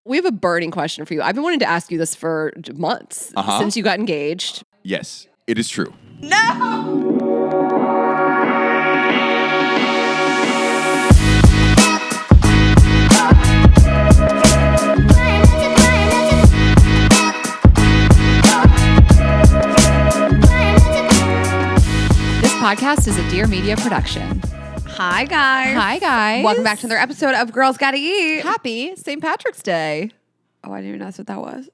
We have a burning question for you. I've been wanting to ask you this for months since you got engaged. Yes, it is true. No! This podcast is a Dear Media production. Hi, guys. Hi, guys. Welcome back to another episode of Girls Gotta Eat. Happy St. Patrick's Day. Oh, I didn't even know that's what that was.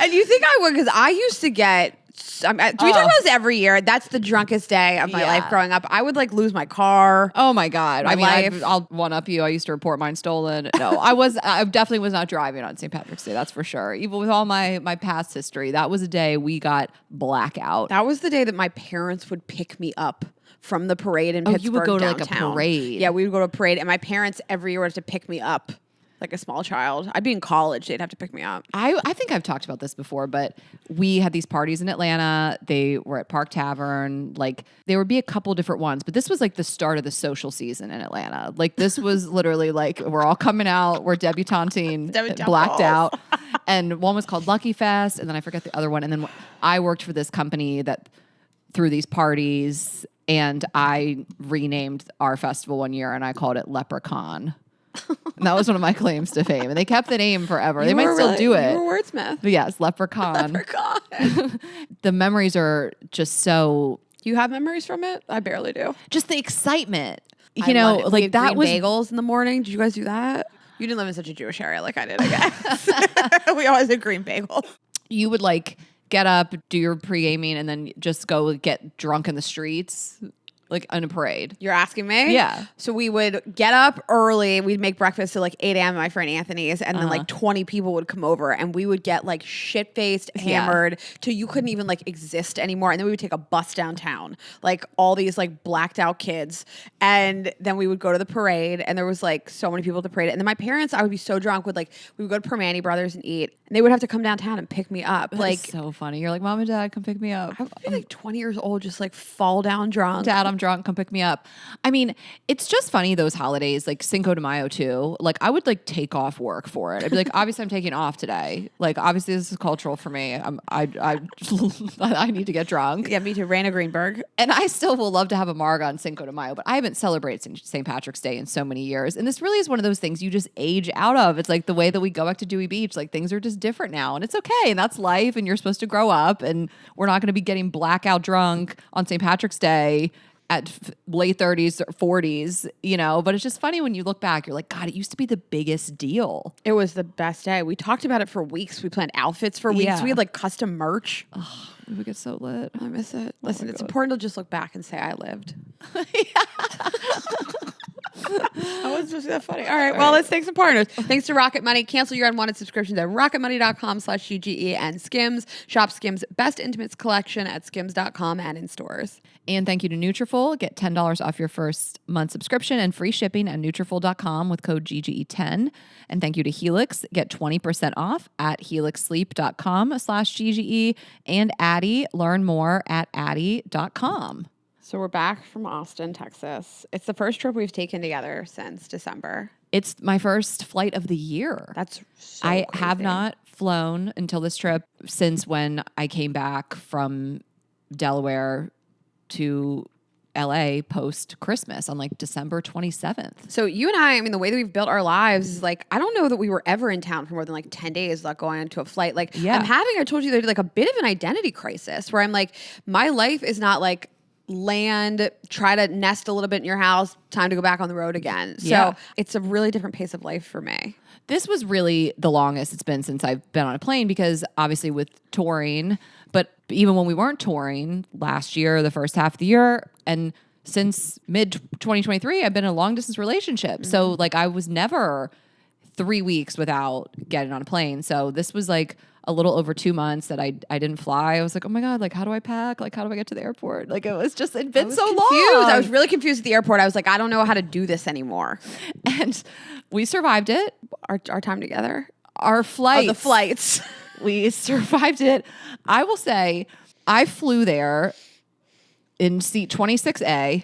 And you think I would, because I used to get... do we talk about this every year? That's the drunkest day of my life growing up. I would lose my car. Oh my God. Life. I'll one up you. I used to report mine stolen. No, I definitely was not driving on St. Patrick's Day. That's for sure. Even with all my past history, that was a day we got blackout. That was the day that my parents would pick me up from the parade in Pittsburgh. You would go to downtown. a parade. Yeah, we would go to a parade, and my parents every year would have to pick me up like a small child. I'd be in college. They'd have to pick me up. I think I've talked about this before, but we had these parties in Atlanta. They were at Park Tavern. There would be a couple different ones, but this was the start of the social season in Atlanta. This was literally we're all coming out. We're debutanting, blacked out. And one was called Lucky Fest, and then I forget the other one. And then I worked for this company that threw these parties, and I renamed our festival one year, and I called it Leprechaun. And that was one of my claims to fame. And they kept the name forever. They might still do it. You were wordsmith. But yes, Leprechaun. Leprechaun. The memories are just so... Do you have memories from it? I barely do. Just the excitement. We had that was... bagels in the morning. Did you guys do that? You didn't live in such a Jewish area like I did, I guess. We always had green bagels. You would get up, do your pre-gaming, and then just go get drunk in the streets. On a parade. You're asking me? Yeah. So we would get up early. We'd make breakfast at 8 a.m. at my friend Anthony's. And then 20 people would come over. And we would get shit-faced, hammered, till you couldn't even exist anymore. And then we would take a bus downtown. All these blacked out kids. And then we would go to the parade. And there was so many people at the parade. And then my parents, I would be so drunk, we would go to Permane Brothers and eat. And they would have to come downtown and pick me up. That's so funny. You're Mom and Dad, come pick me up. I would be 20 years old, just fall down drunk. Dad, I'm drunk, come pick me up. It's just funny, those holidays, Cinco de Mayo too. I would take off work for it. I'd be obviously I'm taking off today. Obviously this is cultural for me. I need to get drunk. Yeah, me too. Raina Greenberg. And I still will love to have a marg on Cinco de Mayo, but I haven't celebrated St. Patrick's Day in so many years. And this really is one of those things you just age out of. It's the way that we go back to Dewey Beach. Things are just different now, and it's okay. And that's life, and you're supposed to grow up, and we're not going to be getting blackout drunk on St. Patrick's Day at late 30s or 40s, but it's just funny when you look back, you're God, it used to be the biggest deal. It was the best day. We talked about it for weeks. We planned outfits for weeks. Yeah. We had custom merch. Oh, we would get so lit. I miss it. Listen, it's important to just look back and say I lived. How was just that funny? All right, well, let's thank some partners. Thanks to Rocket Money. Cancel your unwanted subscriptions at rocketmoney.com/GGE and Skims. Shop Skims' best intimates collection at skims.com and in stores. And thank you to Nutrafol. Get $10 off your first month subscription and free shipping at Nutrafol.com with code GGE10. And thank you to Helix. Get 20% off at helixsleep.com/GGE. And Addyi. Learn more at Addyi.com. So we're back from Austin, Texas. It's the first trip we've taken together since December. It's my first flight of the year. That's so I crazy. have not flown until this trip since when I came back from Delaware to LA post Christmas on December 27th. So you and I mean, the way that we've built our lives is I don't know that we were ever in town for more than 10 days without going into a flight. Yeah. I'm having, I told you, a bit of an identity crisis where I'm my life is not land, try to nest a little bit in your house, time to go back on the road again. So it's a really different pace of life for me. This was really the longest it's been since I've been on a plane because obviously with touring, but even when we weren't touring last year, the first half of the year, and since mid 2023, I've been in a long distance relationship. Mm-hmm. So I was never 3 weeks without getting on a plane. So this was a little over 2 months that I didn't fly. I was oh my God, how do I pack? How do I get to the airport? It was just, it'd been so long. I was really confused at the airport. I was I don't know how to do this anymore. And we survived it. Our time together. Our flights. Oh, the flights. We survived it. I will say, I flew there in seat 26A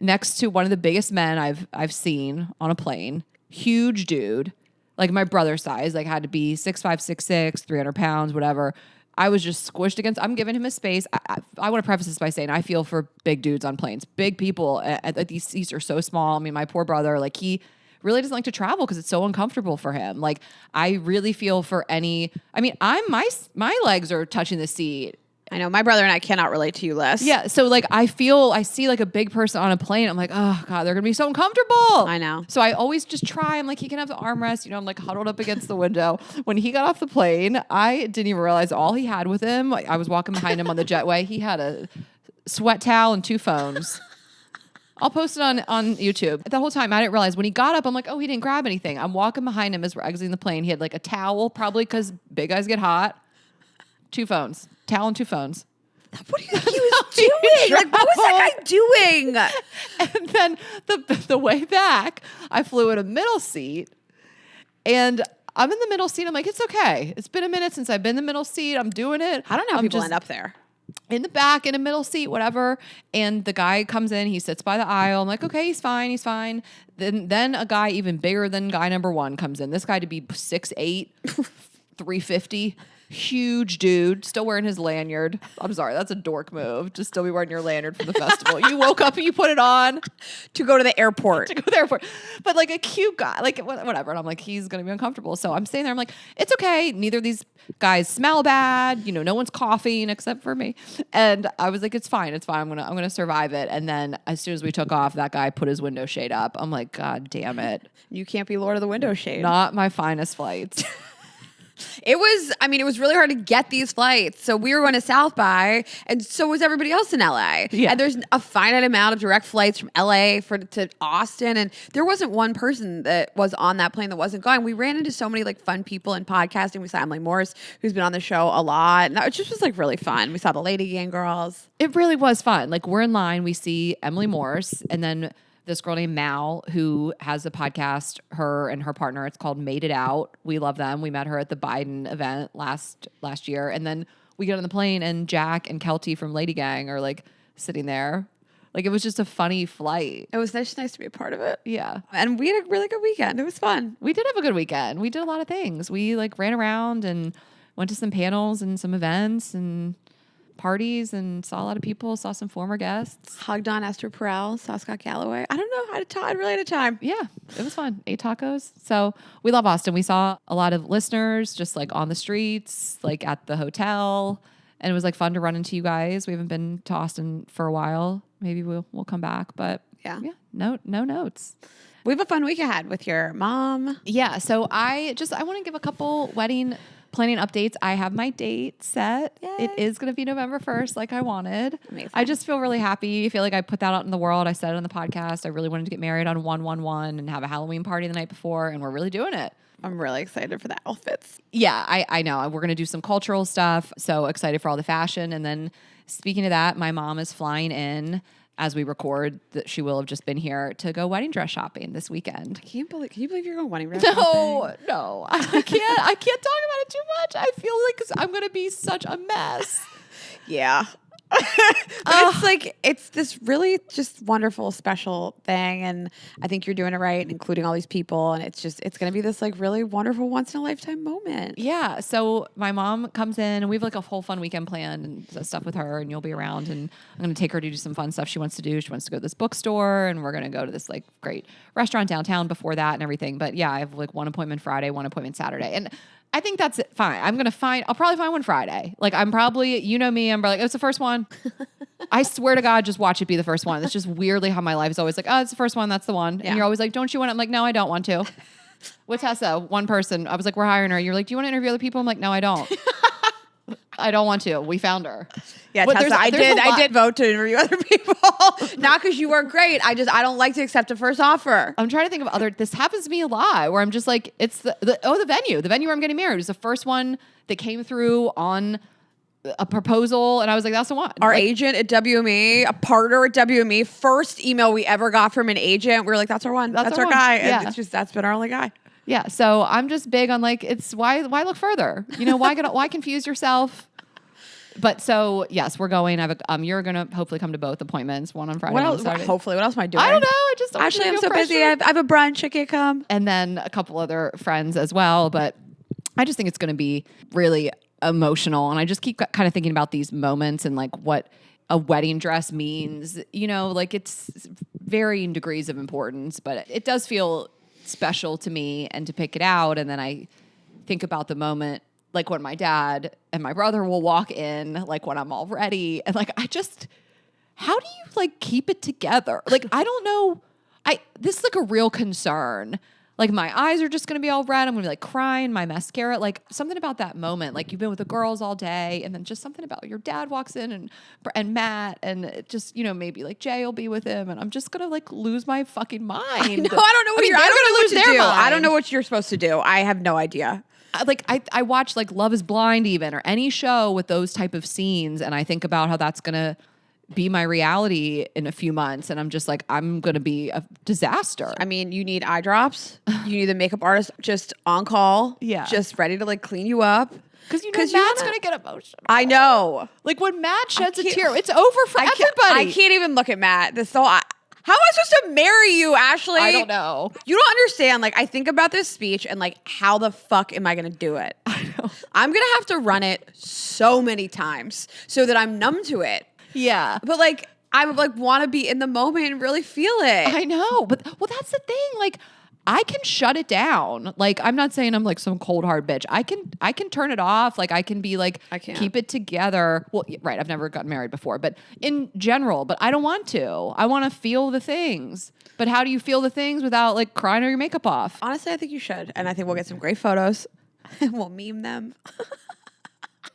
next to one of the biggest men I've seen on a plane. Huge dude. like my brother's size, like had to be 6'5", 6'6", 300 pounds, whatever. I was just squished against. I'm giving him his space. I want to preface this by saying I feel for big dudes on planes. Big people at these seats are so small. I mean, my poor brother, like he really doesn't like to travel because it's so uncomfortable for him. Like I really feel for any. I mean, my legs are touching the seat. I know my brother and I cannot relate to you, Les. Yeah, so like I see like a big person on a plane. I'm like, oh God, they're gonna be so uncomfortable. I know. So I always just try. I'm like, he can have the armrest. You know, I'm like huddled up against the window. When he got off the plane, I didn't even realize all he had with him. I was walking behind him on the jetway. He had a sweat towel and 2 phones. I'll post it on YouTube. The whole time I didn't realize when he got up, I'm like, oh, he didn't grab anything. I'm walking behind him as we're exiting the plane. He had like a towel, probably because big guys get hot. 2 phones, towel and 2 phones. What do you think he was doing? Like, what was that guy doing? And then the way back, I flew in a middle seat, and I'm in the middle seat. I'm like, it's okay. It's been a minute since I've been in the middle seat. I'm doing it. I don't know how people end up there. In the back, in a middle seat, whatever. And the guy comes in. He sits by the aisle. I'm like, okay, he's fine. He's fine. Then a guy even bigger than guy number 1 comes in. This guy to be 6'8", 350. Huge dude, still wearing his lanyard. I'm sorry, that's a dork move. Just still be wearing your lanyard for the festival. You woke up and you put it on to go to the airport. But like a cute guy, like whatever. And I'm like, he's gonna be uncomfortable. So I'm sitting there. I'm like, it's okay. Neither of these guys smell bad. You know, no one's coughing except for me. And I was like, it's fine. It's fine. I'm gonna survive it. And then as soon as we took off, that guy put his window shade up. I'm like, God damn it. You can't be Lord of the Window Shade. Not my finest flights. It was really hard to get these flights. So we were going to South by, and so was everybody else in LA. Yeah. And there's a finite amount of direct flights from LA to Austin. And there wasn't one person that was on that plane that wasn't going. We ran into so many like fun people in podcasting. We saw Emily Morris, who's been on the show a lot. And it just was like really fun. We saw the Lady Gang girls. It really was fun. Like we're in line, we see Emily Morris, and then this girl named Mal who has a podcast, her and her partner. It's called Made It Out. We love them. We met her at the Biden event last year. And then we get on the plane and Jack and Kelty from Lady Gang are like sitting there. Like it was just a funny flight. It was nice to be a part of it. Yeah. And we had a really good weekend. It was fun. We did have a good weekend. We did a lot of things. We like ran around and went to some panels and some events and parties and saw a lot of people, saw some former guests. Hugged on Esther Perel, saw Scott Galloway. I don't know. I really had a time. Yeah, it was fun. 8 tacos. So we love Austin. We saw a lot of listeners just like on the streets, like at the hotel. And it was like fun to run into you guys. We haven't been to Austin for a while. Maybe we'll come back. But yeah, no notes. We have a fun week ahead with your mom. Yeah. So I want to give a couple wedding planning updates. I have my date set. Yay. It is going to be November 1st, like I wanted. Amazing. I just feel really happy. I feel like I put that out in the world. I said it on the podcast. I really wanted to get married on 1/1/1 and have a Halloween party the night before, and we're really doing it. I'm really excited for the outfits. Yeah, I know. We're going to do some cultural stuff. So excited for all the fashion. And then speaking of that, my mom is flying in as we record, that she will have just been here to go wedding dress shopping this weekend. Can you believe you're going wedding dress shopping? No, I can't talk about it too much. I feel like I'm going to be such a mess. Yeah. It's like, it's this really just wonderful, special thing. And I think you're doing it right, including all these people. And it's going to be this like really wonderful once in a lifetime moment. Yeah. So my mom comes in and we have like a whole fun weekend planned and stuff with her, and you'll be around, and I'm going to take her to do some fun stuff she wants to do. She wants to go to this bookstore, and we're going to go to this like great restaurant downtown before that and everything. But yeah, I have like one appointment Friday, one appointment Saturday. And I think that's it. Fine. I'll probably find one Friday. Like I'm probably, you know me, I'm like, oh, it's the first one. I swear to God, just watch it be the first one. It's just weirdly how my life is always like, oh, it's the first one. That's the one. Yeah. And you're always like, don't you want it? I'm like, no, I don't want to. With Tessa, one person, I was like, we're hiring her. You're like, do you want to interview other people? I'm like, no, I don't. I don't want to. We found her. Yeah, but Tessa, I did vote to interview other people. Not because you weren't great. I don't like to accept a first offer. I'm trying to think of this happens to me a lot where I'm just like, it's the venue where I'm getting married is the first one that came through on a proposal. And I was like, that's the one. Our agent at WME, a partner at WME, first email we ever got from an agent. We were like, that's our one. That's our guy. Yeah. And it's just, that's been our only guy. Yeah. So I'm just big on like, it's why look further? You know, why confuse yourself? But so yes, we're going. You're gonna hopefully come to both appointments. One on Friday. What one else? on Saturday. Hopefully, what else am I doing? I don't know. I just Actually, I'm feel so busy. I pressured. have a brunch. I can't come. And then a couple other friends as well. But I just think it's going to be really emotional. And I just keep kind of thinking about these moments and like what a wedding dress means. You know, like it's varying degrees of importance, but it does feel special to me and to pick it out. And then I think about the moment, like when my dad and my brother will walk in, like when I'm all ready. And like, how do you like keep it together? Like, I don't know. This is like a real concern. Like my eyes are just going to be all red. I'm going to be like crying, my mascara, like something about that moment. Like you've been with the girls all day and then just something about your dad walks in and Matt and it just, you know, maybe like Jay will be with him and I'm just going to like lose my fucking mind. No, I don't know what they're gonna lose their mind. I don't know what you're supposed to do. I have no idea. I watch like Love is Blind even or any show with those type of scenes and I think about how that's going to be my reality in a few months and I'm just like I'm gonna be a disaster. I mean, you need eye drops. You need the makeup artist just on call. Yeah. Just ready to like clean you up. Because Matt's gonna get emotional. I know. Like when Matt sheds a tear, it's over for everybody. I can't even look at Matt. How am I supposed to marry you, Ashley? I don't know. You don't understand. Like, I think about this speech and like, how the fuck am I going to do it? I know. I'm going to have to run it so many times so that I'm numb to it. Yeah. But like, I would like want to be in the moment and really feel it. I know. But well, that's the thing. Like, I can shut it down. Like, I'm not saying I'm like some cold hard bitch. I can turn it off. Like, I can be like, I can't. Keep it together. Well, right. I've never gotten married before, but in general, but I don't want to. I want to feel the things. But how do you feel the things without like crying or your makeup off? Honestly, I think you should. And I think we'll get some great photos and we'll meme them.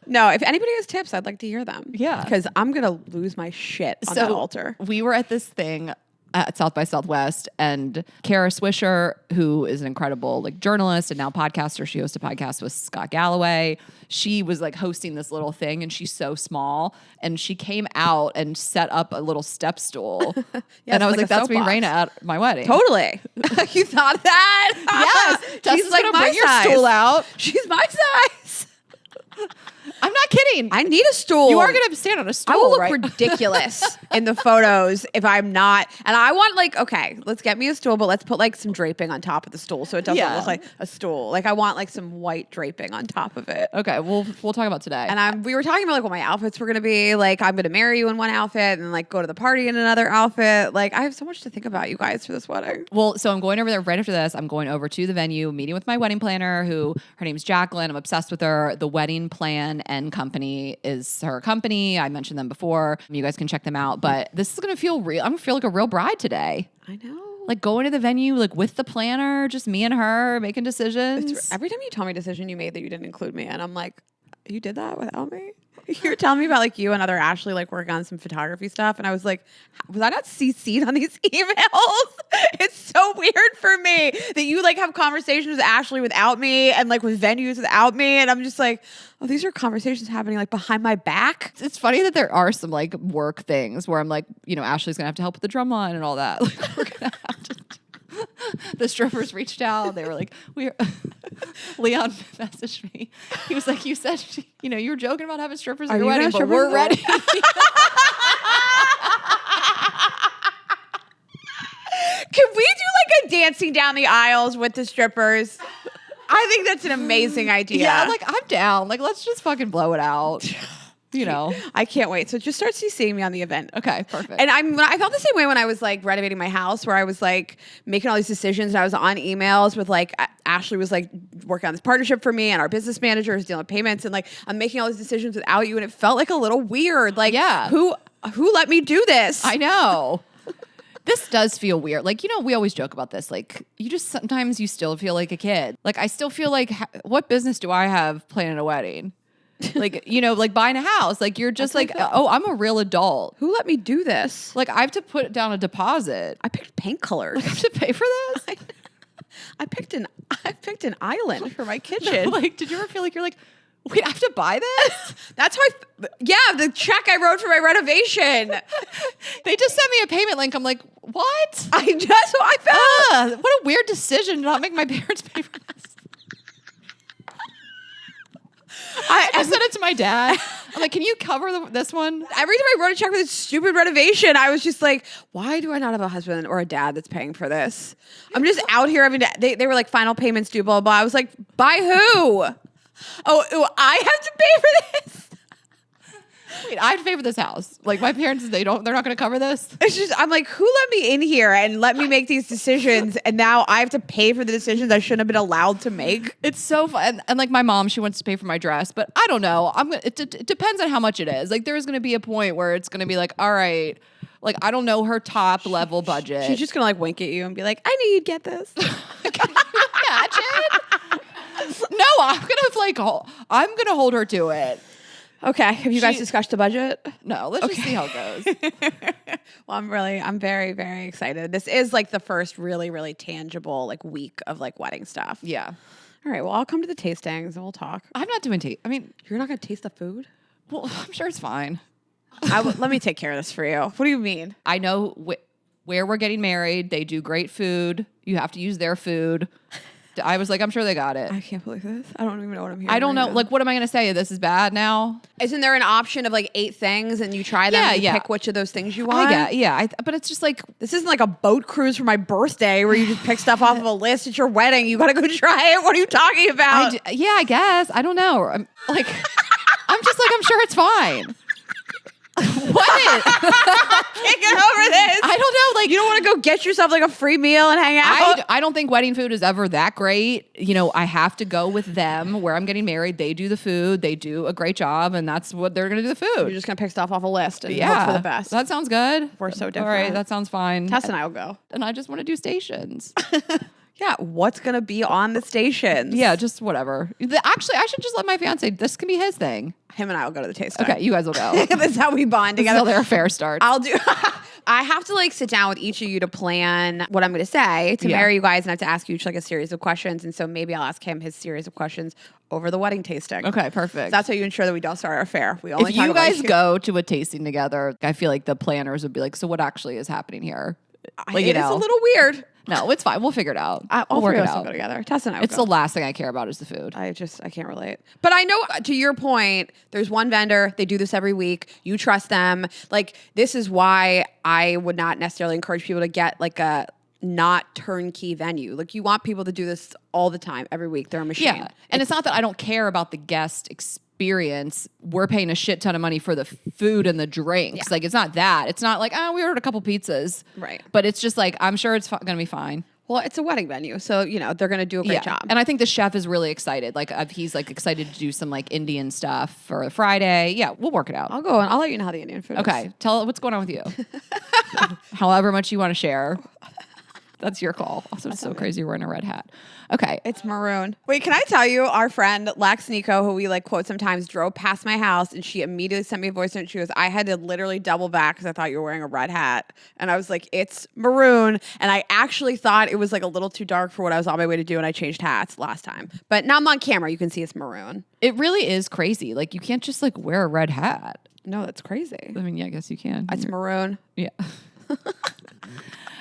No, if anybody has tips, I'd like to hear them. Yeah. Because I'm going to lose my shit on that altar. We were at this thing at South by Southwest and Kara Swisher, who is an incredible like journalist and now podcaster. She hosts a podcast with Scott Galloway. She was like hosting this little thing and she's so small and she came out and set up a little step stool. Yes, and I was like, that's me, soapbox. Raina, at my wedding. Totally. You thought that? Yes. She's like my bring your size. stool out. She's my size. I'm not kidding. I need a stool. You are going to stand on a stool, I will look right? ridiculous in the photos if I'm not. And I want like, okay, let's get me a stool, but let's put like some draping on top of the stool so it doesn't look like a stool. Like I want like some white draping on top of it. Okay, we'll talk about today. And we were talking about like what my outfits were going to be. Like I'm going to marry you in one outfit and like go to the party in another outfit. Like I have so much to think about you guys for this wedding. Well, so I'm going over there right after this. I'm going over to the venue, meeting with my wedding planner, who her name's Jacqueline. I'm obsessed with her. The Wedding Plan and Company is her company. I mentioned them before. You guys can check them out. But this is going to feel real. I'm going to feel like a real bride today. I know. Like going to the venue, like with the planner, just me and her making decisions. Every time you tell me a decision you made that you didn't include me in, I'm like, you did that without me? You were telling me about like you and other Ashley like working on some photography stuff. And I was like, was I not CC'd on these emails? It's so weird for me that you like have conversations with Ashley without me and like with venues without me. And I'm just like, oh, these are conversations happening like behind my back. It's funny that there are some like work things where I'm like, you know, Ashley's going to have to help with the drum line and all that. Like we're going to have to. The strippers reached out. They were like, Leon messaged me. He was like, you said, you know, you were joking about having strippers at your wedding, but we're ready. Can we do like a dancing down the aisles with the strippers? I think that's an amazing idea. Yeah, like I'm down. Like let's just fucking blow it out. You know, I can't wait. So just start CCing me on the event. Okay, perfect. And I felt the same way when I was like renovating my house, where I was like making all these decisions, and I was on emails with like Ashley was like working on this partnership for me, and our business manager is dealing with payments, and like I'm making all these decisions without you, and it felt like a little weird. Like, yeah, who let me do this? I know. This does feel weird. Like, you know, we always joke about this. Like, sometimes you still feel like a kid. Like, I still feel like, what business do I have planning a wedding? Like, you know, like buying a house. Like, you're just like, oh, I'm a real adult. Who let me do this? Like, I have to put down a deposit. I picked paint colors. Like, I have to pay for this? I picked an island for my kitchen. No, like, did you ever feel like you're like, wait, I have to buy this? That's how the check I wrote for my renovation. They just sent me a payment link. I'm like, what? That's what I felt. What a weird decision to not make my parents pay for this. I said it to my dad. I'm like, can you cover this one? Every time I wrote a check for this stupid renovation, I was just like, why do I not have a husband or a dad that's paying for this? I'm just out here having to, they were like, final payments due, blah, blah, blah. I was like, by who? Oh, I have to pay for this? Wait, I have to pay for this house. Like my parents, they're not going to cover this. It's just, I'm like, who let me in here and let me make these decisions? And now I have to pay for the decisions I shouldn't have been allowed to make. It's so fun. And like my mom, she wants to pay for my dress, but I don't know. It depends on how much it is. Like there's going to be a point where it's going to be like, all right, like I don't know her top level budget. She's just going to like wink at you and be like, I knew you'd get this. Can you imagine? No, I'm gonna hold her to it. Okay. Have you guys discussed the budget? No, let's just see how it goes. Well, I'm very, very excited. This is like the first really, really tangible like week of like wedding stuff. Yeah. All right. Well, I'll come to the tastings and we'll talk. I'm not doing I mean, You're not going to taste the food? well, I'm sure it's fine. Let me take care of this for you. What do you mean? I know where we're getting married. They do great food. You have to use their food. I was like, I'm sure they got it. I can't believe this. I don't even know what I'm hearing. I don't know. now. Like, what am I going to say? This is bad now? Isn't there an option of like 8 things and you try them and pick which of those things you want? But it's just like, This isn't like a boat cruise for my birthday where you just pick stuff off of a list at your wedding. You got to go try it. What are you talking about? I guess. I don't know. I'm like, I'm sure it's fine. What? Can't get over this. I don't know. Like, you don't want to go get yourself like a free meal and hang out? I don't think wedding food is ever that great. You know, I have to go with them where I'm getting married. They do the food. They do a great job, and that's what they're going to do the food. You're just going to pick stuff off a list and hope for the best. That sounds good. We're so different. All right, that sounds fine. Tess and I will go. And I just want to do stations. Yeah, what's going to be on the stations? Yeah, just whatever. Actually, I should just let my fiance, this can be his thing. Him and I will go to the tasting. Okay, you guys will go. That's how we bond together. Until their affair starts. I'll do. I have to like sit down with each of you to plan what I'm going to say to marry you guys, and I have to ask you each like a series of questions. And so maybe I'll ask him his series of questions over the wedding tasting. Okay, perfect. So that's how you ensure that we don't start our affair. We only if you guys go to a tasting together, I feel like the planners would be like, so what actually is happening here? Like, It is a little weird. No, it's fine. We'll figure it out. All we'll three work of it us will out. go together. Tess and I will It's go. the last thing I care about is the food. I can't relate. But I know, to your point, there's one vendor. They do this every week. You trust them. Like, this is why I would not necessarily encourage people to get like a not turnkey venue. Like, you want people to do this all the time, every week. They're a machine. Yeah. And it's not that I don't care about the guest experience. We're paying a shit ton of money for the food and the drinks. Yeah. Like, it's not that. It's not like, oh, we ordered a couple pizzas. Right. But it's just like, I'm sure it's going to be fine. Well, it's a wedding venue, so they're going to do a great job. And I think the chef is really excited. Like, he's like excited to do some like Indian stuff for Friday. Yeah, we'll work it out. I'll go and I'll let you know how the Indian food is. Okay, tell what's going on with you. However much you want to share. That's your call. Also, it's so crazy you're wearing a red hat. Okay. It's maroon. Wait, can I tell you, our friend Lex Nico, who we like quote sometimes, drove past my house and she immediately sent me a voice note. She goes, I had to literally double back because I thought you were wearing a red hat. And I was like, it's maroon. And I actually thought it was like a little too dark for what I was on my way to do. And I changed hats last time. But now I'm on camera. You can see it's maroon. It really is crazy. Like, you can't just like wear a red hat. No, that's crazy. I mean, yeah, I guess you can. It's maroon. Yeah.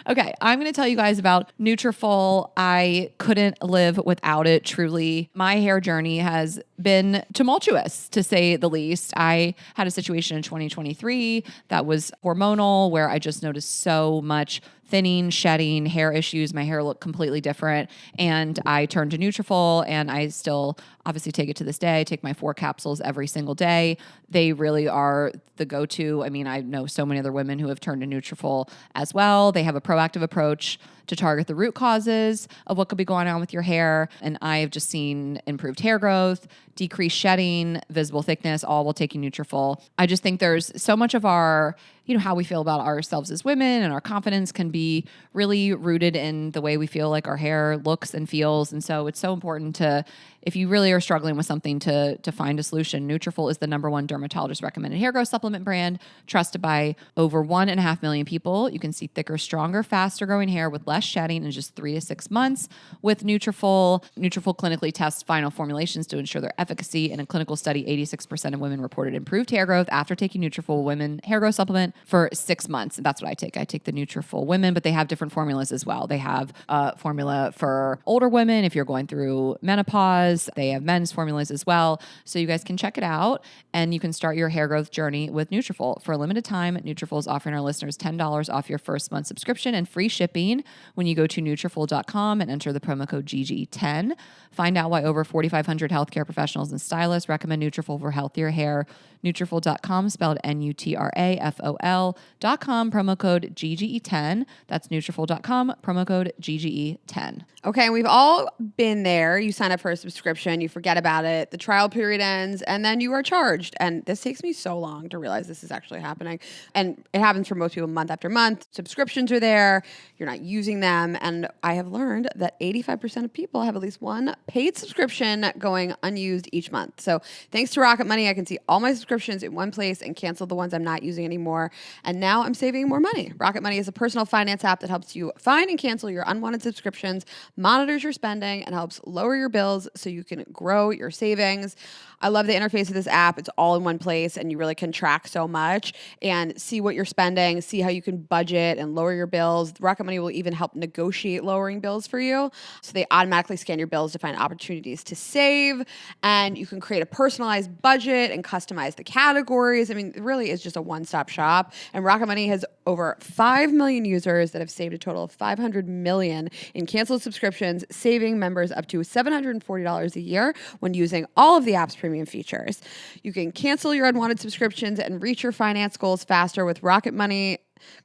Okay, I'm going to tell you guys about Nutrafol. I couldn't live without it, truly. My hair journey has been tumultuous, to say the least. I had a situation in 2023 that was hormonal, where I just noticed so much thinning, shedding, hair issues. My hair looked completely different. And I turned to Nutrafol, and I still obviously take it to this day. I take my 4 capsules every single day. They really are the go-to. I mean, I know so many other women who have turned to Nutrafol as well. They have a proactive approach to target the root causes of what could be going on with your hair. And I have just seen improved hair growth, decreased shedding, visible thickness, all while taking Nutrafol. I just think there's so much of our, how we feel about ourselves as women and our confidence can be really rooted in the way we feel like our hair looks and feels. And so it's so important to, if you really are struggling with something, to find a solution. Nutrafol is the #1 dermatologist recommended hair growth supplement brand, trusted by over 1.5 million people. You can see thicker, stronger, faster growing hair with less shedding in just 3 to 6 months with Nutrafol. Nutrafol clinically tests final formulations to ensure their efficacy. In a clinical study, 86% of women reported improved hair growth after taking Nutrafol women hair growth supplement for 6 months. That's what I take. I take the Nutrafol Women, but they have different formulas as well. They have a formula for older women if you're going through menopause. They have men's formulas as well. So you guys can check it out and you can start your hair growth journey with Nutrafol. For a limited time, Nutrafol is offering our listeners $10 off your first month subscription and free shipping when you go to Nutrafol.com and enter the promo code GG10. Find out why over 4,500 healthcare professionals and stylists recommend Nutrafol for healthier hair. Nutrafol.com, spelled Nutrafol.com, promo code GGE10. That's Nutrafol.com, promo code GGE10. Okay, and we've all been there. You sign up for a subscription, you forget about it, the trial period ends, and then you are charged. And this takes me so long to realize this is actually happening. And it happens for most people month after month. Subscriptions are there, you're not using them. And I have learned that 85% of people have at least one paid subscription going unused each month. So thanks to Rocket Money, I can see all my subscriptions in one place and cancel the ones I'm not using anymore. And now I'm saving more money. Rocket Money is a personal finance app that helps you find and cancel your unwanted subscriptions, monitors your spending, and helps lower your bills so you can grow your savings. I love the interface of this app. It's all in one place and you really can track so much and see what you're spending, see how you can budget and lower your bills. Rocket Money will even help negotiate lowering bills for you. So they automatically scan your bills to find opportunities to save, and you can create a personalized budget and customize the categories. I mean, it really is just a one-stop shop. And Rocket Money has over 5 million users that have saved a total of $500 million in canceled subscriptions, saving members up to $740 a year when using all of the app's premium features. You can cancel your unwanted subscriptions and reach your finance goals faster with Rocket Money.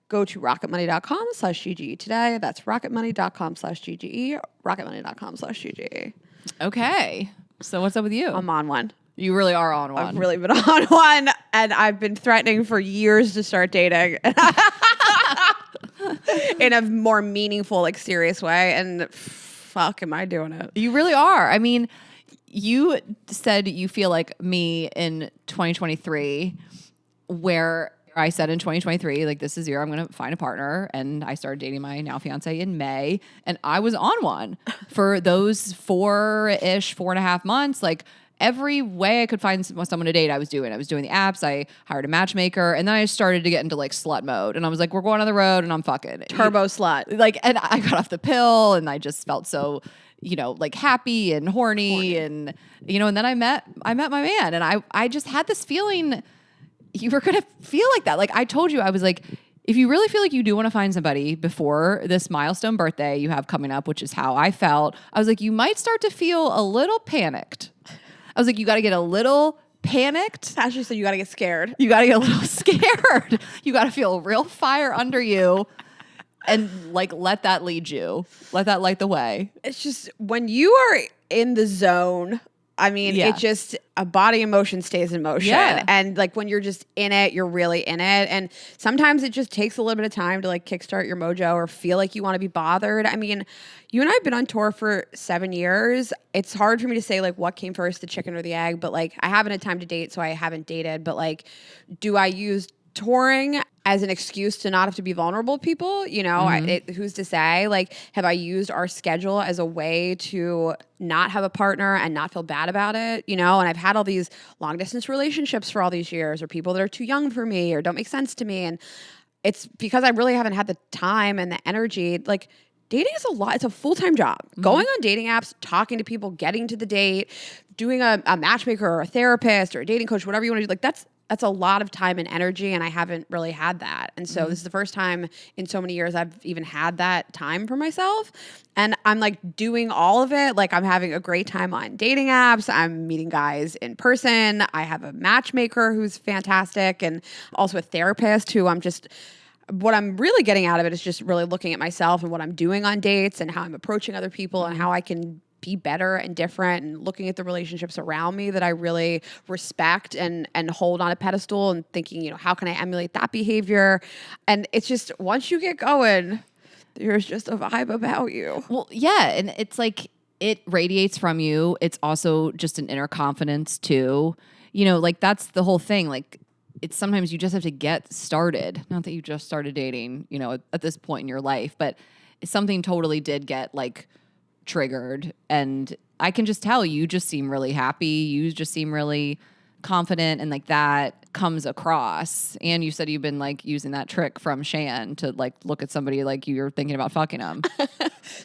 Go to rocketmoney.com/GGE today. That's rocketmoney.com/GGE, rocketmoney.com/GGE. Okay. So what's up with you? I'm on one. You really are on one. I've really been on one, and I've been threatening for years to start dating in a more meaningful, like serious way. And fuck, am I doing it? You really are. I mean, you said you feel like me in 2023, where I said in 2023, like, this is the year I'm going to find a partner. And I started dating my now fiance in May. And I was on one for those 4.5 months. Like, every way I could find someone to date, I was doing the apps. I hired a matchmaker. And then I started to get into like slut mode. And I was like, we're going on the road and I'm fucking. Turbo slut. Like, and I got off the pill and I just felt so, like happy and horny. And, and then I met my man. And I just had this feeling you were going to feel like that. Like I told you, I was like, if you really feel like you do want to find somebody before this milestone birthday you have coming up, which is how I felt, I was like, you might start to feel a little panicked. I was like, you got to get a little panicked. Ashley said you got to get scared. You got to get a little scared. You got to feel real fire under you and like let that lead you. Let that light the way. It's just when you are in the zone, I mean, it just, a body emotion stays in motion. Yeah. And like when you're just in it, you're really in it. And sometimes it just takes a little bit of time to like kickstart your mojo or feel like you want to be bothered. I mean, you and I have been on tour for 7 years. It's hard for me to say like what came first, the chicken or the egg, but like I haven't had time to date, so I haven't dated. But like, do I use touring as an excuse to not have to be vulnerable with people? Who's to say? Like, have I used our schedule as a way to not have a partner and not feel bad about it? And I've had all these long distance relationships for all these years, or people that are too young for me or don't make sense to me. And it's because I really haven't had the time and the energy. Like, dating is a lot. It's a full-time job. Going on dating apps, talking to people, getting to the date, doing a matchmaker or a therapist or a dating coach, whatever you want to do. Like, that's a lot of time and energy, and I haven't really had that. And so this is the first time in so many years I've even had that time for myself. And I'm like doing all of it. Like, I'm having a great time on dating apps. I'm meeting guys in person. I have a matchmaker who's fantastic, and also a therapist who what I'm really getting out of it is just really looking at myself and what I'm doing on dates and how I'm approaching other people and how I can be better and different, and looking at the relationships around me that I really respect and hold on a pedestal, and thinking, how can I emulate that behavior? And it's just, once you get going, there's just a vibe about you. Well, yeah. And it's like, it radiates from you. It's also just an inner confidence too. Like that's the whole thing. Like, it's sometimes you just have to get started. Not that you just started dating, at this point in your life, but something totally did get like triggered. And I can just tell you just seem really happy. You just seem really confident and like that. comes across. And you said you've been like using that trick from Shan to like look at somebody like you're thinking about fucking them.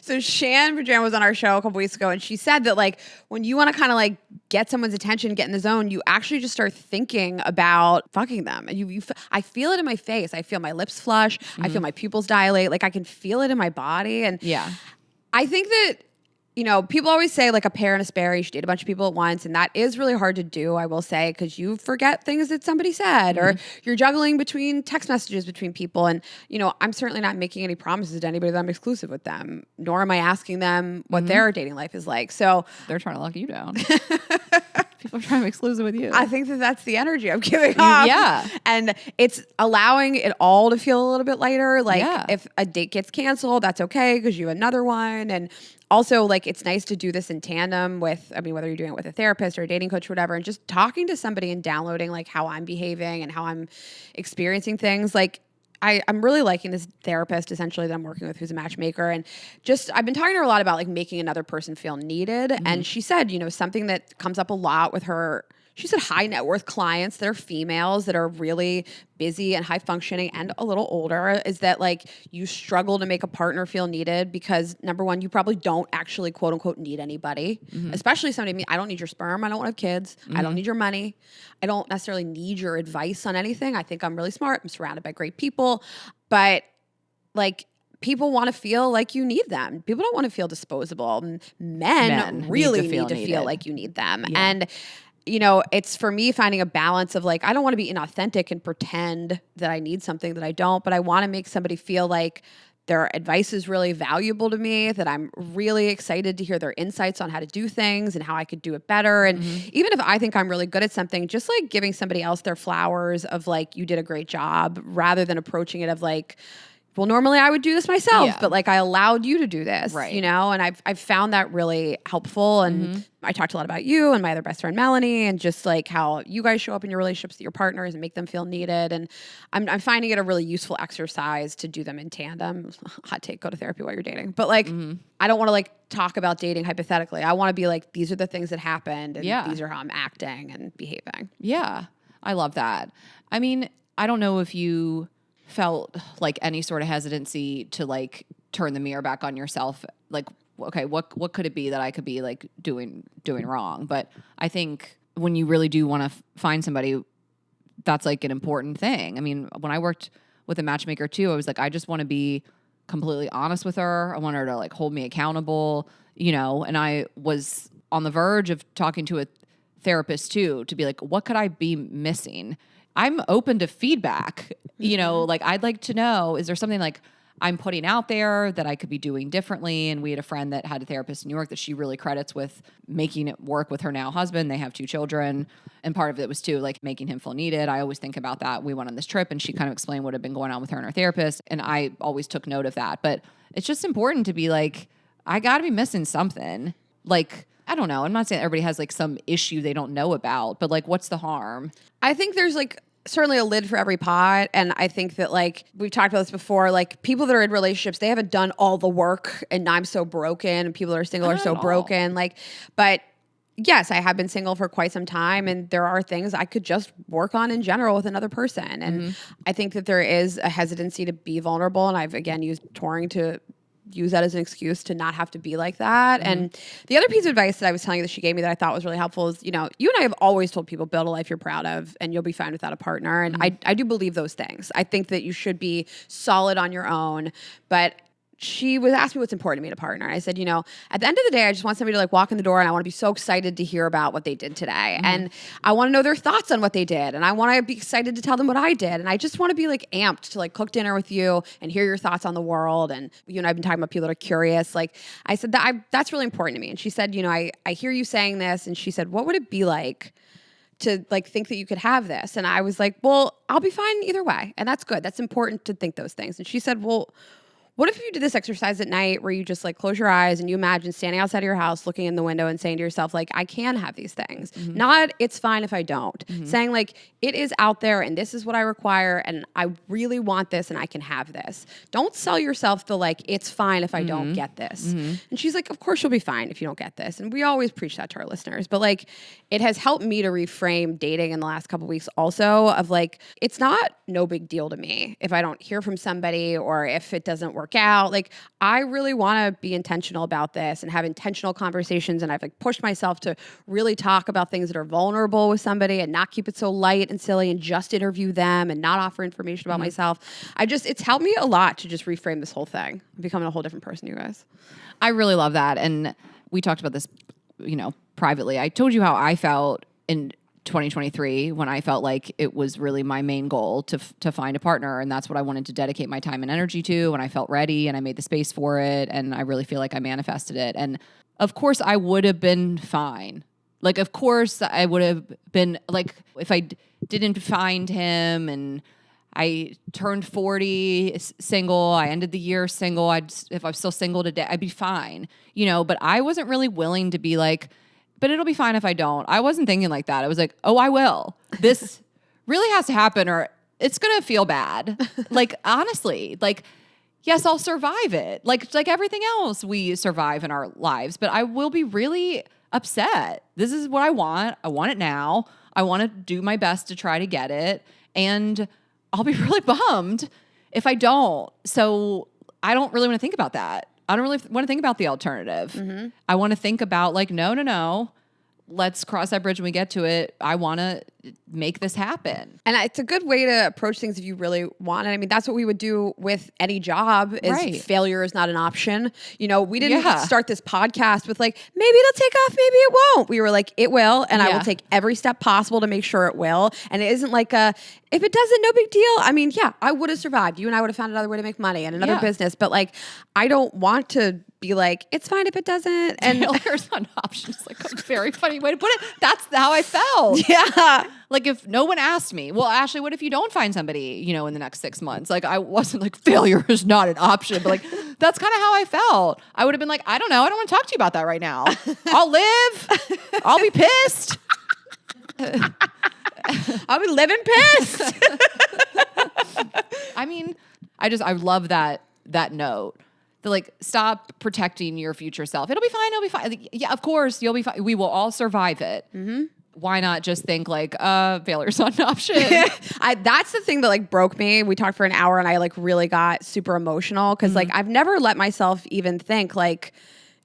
So Shan Virginia was on our show a couple weeks ago, and she said that like when you want to kind of like get someone's attention, get in the zone, you actually just start thinking about fucking them. And I feel it in my face. I feel my lips flush. I feel my pupils dilate. Like I can feel it in my body. And I think that, you know, people always say like a pear and a sparrow, you should date a bunch of people at once. And that is really hard to do, I will say, because you forget things that somebody said or you're juggling between text messages between people. And, you know, I'm certainly not making any promises to anybody that I'm exclusive with them, nor am I asking them what their dating life is like. So they're trying to lock you down. People are trying to be exclusive with you. I think that that's the energy I'm giving off. Yeah. And it's allowing it all to feel a little bit lighter. Like if a date gets canceled, that's okay because you have another one. And also, like, it's nice to do this in tandem with, I mean, whether you're doing it with a therapist or a dating coach or whatever, and just talking to somebody and downloading, like, how I'm behaving and how I'm experiencing things. Like, I'm really liking this therapist, essentially, that I'm working with who's a matchmaker. And just, I've been talking to her a lot about, like, making another person feel needed. And she said, you know, something that comes up a lot with her, she said high net worth clients that are females that are really busy and high functioning and a little older is that like you struggle to make a partner feel needed because number one, you probably don't actually quote unquote need anybody, especially somebody, I don't need your sperm. I don't want to have kids. I don't need your money. I don't necessarily need your advice on anything. I think I'm really smart. I'm surrounded by great people, but like people want to feel like you need them. People don't want to feel disposable. Men really need to feel like you need them. Yeah. And you know, it's for me finding a balance of like, I don't want to be inauthentic and pretend that I need something that I don't, but I want to make somebody feel like their advice is really valuable to me, that I'm really excited to hear their insights on how to do things and how I could do it better. And even if I think I'm really good at something, just like giving somebody else their flowers of like, you did a great job, rather than approaching it of like, well, normally I would do this myself, but like I allowed you to do this, you know, and I've found that really helpful. And I talked a lot about you and my other best friend, Melanie, and just like how you guys show up in your relationships with your partners and make them feel needed. And I'm finding it a really useful exercise to do them in tandem. Hot take, go to therapy while you're dating. But like, I don't want to like talk about dating hypothetically. I want to be like, these are the things that happened and these are how I'm acting and behaving. Yeah, I love that. I mean, I don't know if you felt like any sort of hesitancy to like turn the mirror back on yourself, like, okay, what could it be that I could be like doing wrong? But I think when you really do want to find somebody, that's like an important thing. I mean, when I worked with a matchmaker too, I was like, I just want to be completely honest with her. I want her to like hold me accountable, you know, and I was on the verge of talking to a therapist too, to be like, what could I be missing? I'm open to feedback, you know, like I'd like to know, is there something like I'm putting out there that I could be doing differently? And we had a friend that had a therapist in New York that she really credits with making it work with her now husband. They have 2 children. And part of it was too, like making him feel needed. I always think about that. We went on this trip and she kind of explained what had been going on with her and her therapist. And I always took note of that. But it's just important to be like, I got to be missing something. Like, I don't know. I'm not saying everybody has like some issue they don't know about, but like, what's the harm? I think there's like certainly a lid for every pot. And I think that like we've talked about this before, like people that are in relationships, they haven't done all the work and I'm so broken and people that are single are so broken. Like, but yes, I have been single for quite some time and there are things I could just work on in general with another person. And I think that there is a hesitancy to be vulnerable. And I've again used touring to use that as an excuse to not have to be like that. And the other piece of advice that I was telling you that she gave me that I thought was really helpful is, you know, you and I have always told people build a life you're proud of and you'll be fine without a partner. And I do believe those things. I think that you should be solid on your own, but she was asking me what's important to me in a partner. I said, you know, at the end of the day, I just want somebody to like walk in the door and I want to be so excited to hear about what they did today. And I want to know their thoughts on what they did. And I want to be excited to tell them what I did. And I just want to be like amped to like cook dinner with you and hear your thoughts on the world. And you and I have been talking about people that are curious. Like I said, that's really important to me. And she said, you know, I hear you saying this. And she said, what would it be like to like think that you could have this? And I was like, well, I'll be fine either way. And that's good. That's important to think those things. And she said, well, What if you did this exercise at night where you just like close your eyes and you imagine standing outside of your house, looking in the window and saying to yourself, like, I can have these things. Not, it's fine if I don't. Saying like, it is out there and this is what I require and I really want this and I can have this. Don't sell yourself the like, it's fine if I don't get this. And she's like, of course you'll be fine if you don't get this. And we always preach that to our listeners. But like, it has helped me to reframe dating in the last couple of weeks also of like, it's not no big deal to me if I don't hear from somebody or if it doesn't work out. Like, I really want to be intentional about this and have intentional conversations. And I've like pushed myself to really talk about things that are vulnerable with somebody and not keep it so light and silly and just interview them and not offer information about myself. It's helped me a lot to just reframe this whole thing. I'm becoming a whole different person, you guys. I really love that. And we talked about this, privately. I told you how I felt in 2023 when I felt like it was really my main goal to find a partner. And that's what I wanted to dedicate my time and energy to. And I felt ready and I made the space for it. And I really feel like I manifested it. And of course I would have been fine. Like, of course I would have been like, if I didn't find him and I turned 40 single, I ended the year single. If I'm still single today, I'd be fine, but I wasn't really willing to be like, but it'll be fine if I don't. I wasn't thinking like that. I was like, oh, I will. This really has to happen or it's going to feel bad. Like, honestly, like, yes, I'll survive it. Like everything else we survive in our lives, but I will be really upset. This is what I want. I want it now. I want to do my best to try to get it. And I'll be really bummed if I don't. So I don't really want to think about that. I don't really want to think about the alternative. I want to think about like, no. Let's cross that bridge when we get to it. I want to make this happen. And it's a good way to approach things if you really want it. I mean, that's what we would do with any job is failure is not an option. We didn't start this podcast with like, maybe it'll take off, maybe it won't. We were like, it will. And I will take every step possible to make sure it will. And it isn't like if it doesn't, no big deal. I mean, I would have survived. You and I would have found another way to make money and another business. But like, I don't want to be like, it's fine if it doesn't. And failure's not an option. It's like a very funny way to put it. That's how I felt. Yeah. Like if no one asked me, well, Ashley, what if you don't find somebody, in the next 6 months? Like I wasn't like failure is not an option, but like that's kind of how I felt. I would have been like, I don't know. I don't want to talk to you about that right now. I'll live. I'll be pissed. I'll be living pissed. I mean, I love that note. To like stop protecting your future self. It'll be fine. It'll be fine. Yeah, of course you'll be fine. We will all survive it. Why not just think like, failure's not an option? That's the thing that like broke me. We talked for an hour and I like really got super emotional because like I've never let myself even think like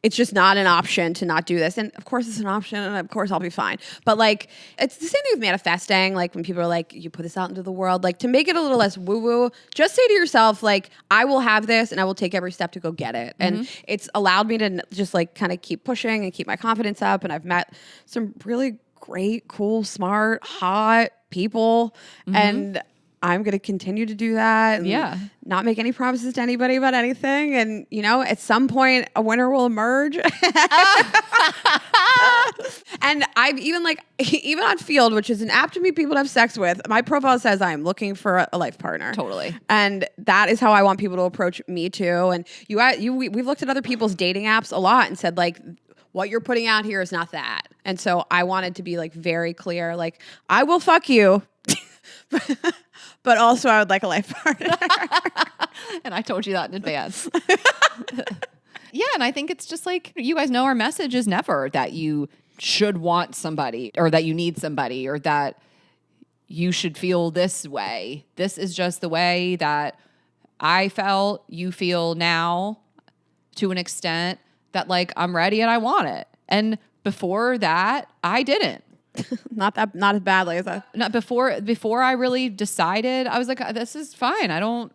it's just not an option to not do this. And of course it's an option and of course I'll be fine. But like, it's the same thing with manifesting. Like when people are like, you put this out into the world, like to make it a little less woo-woo, just say to yourself, like, I will have this and I will take every step to go get it. And it's allowed me to just like kind of keep pushing and keep my confidence up. And I've met some really great, cool, smart, hot people. And I'm going to continue to do that and not make any promises to anybody about anything. And, at some point a winner will emerge. And I've even on Field, which is an app to meet people to have sex with, my profile says I am looking for a life partner. Totally. And that is how I want people to approach me too. And we've looked at other people's dating apps a lot and said like, what you're putting out here is not that. And so I wanted to be like very clear, like I will fuck you. But also I would like a life partner. And I told you that in advance. Yeah. And I think it's just like, you guys know our message is never that you should want somebody or that you need somebody or that you should feel this way. This is just the way that I felt, you feel now to an extent that like I'm ready and I want it. And before that, I didn't. Not as badly as that. Not before I really decided, I was like, this is fine. I'm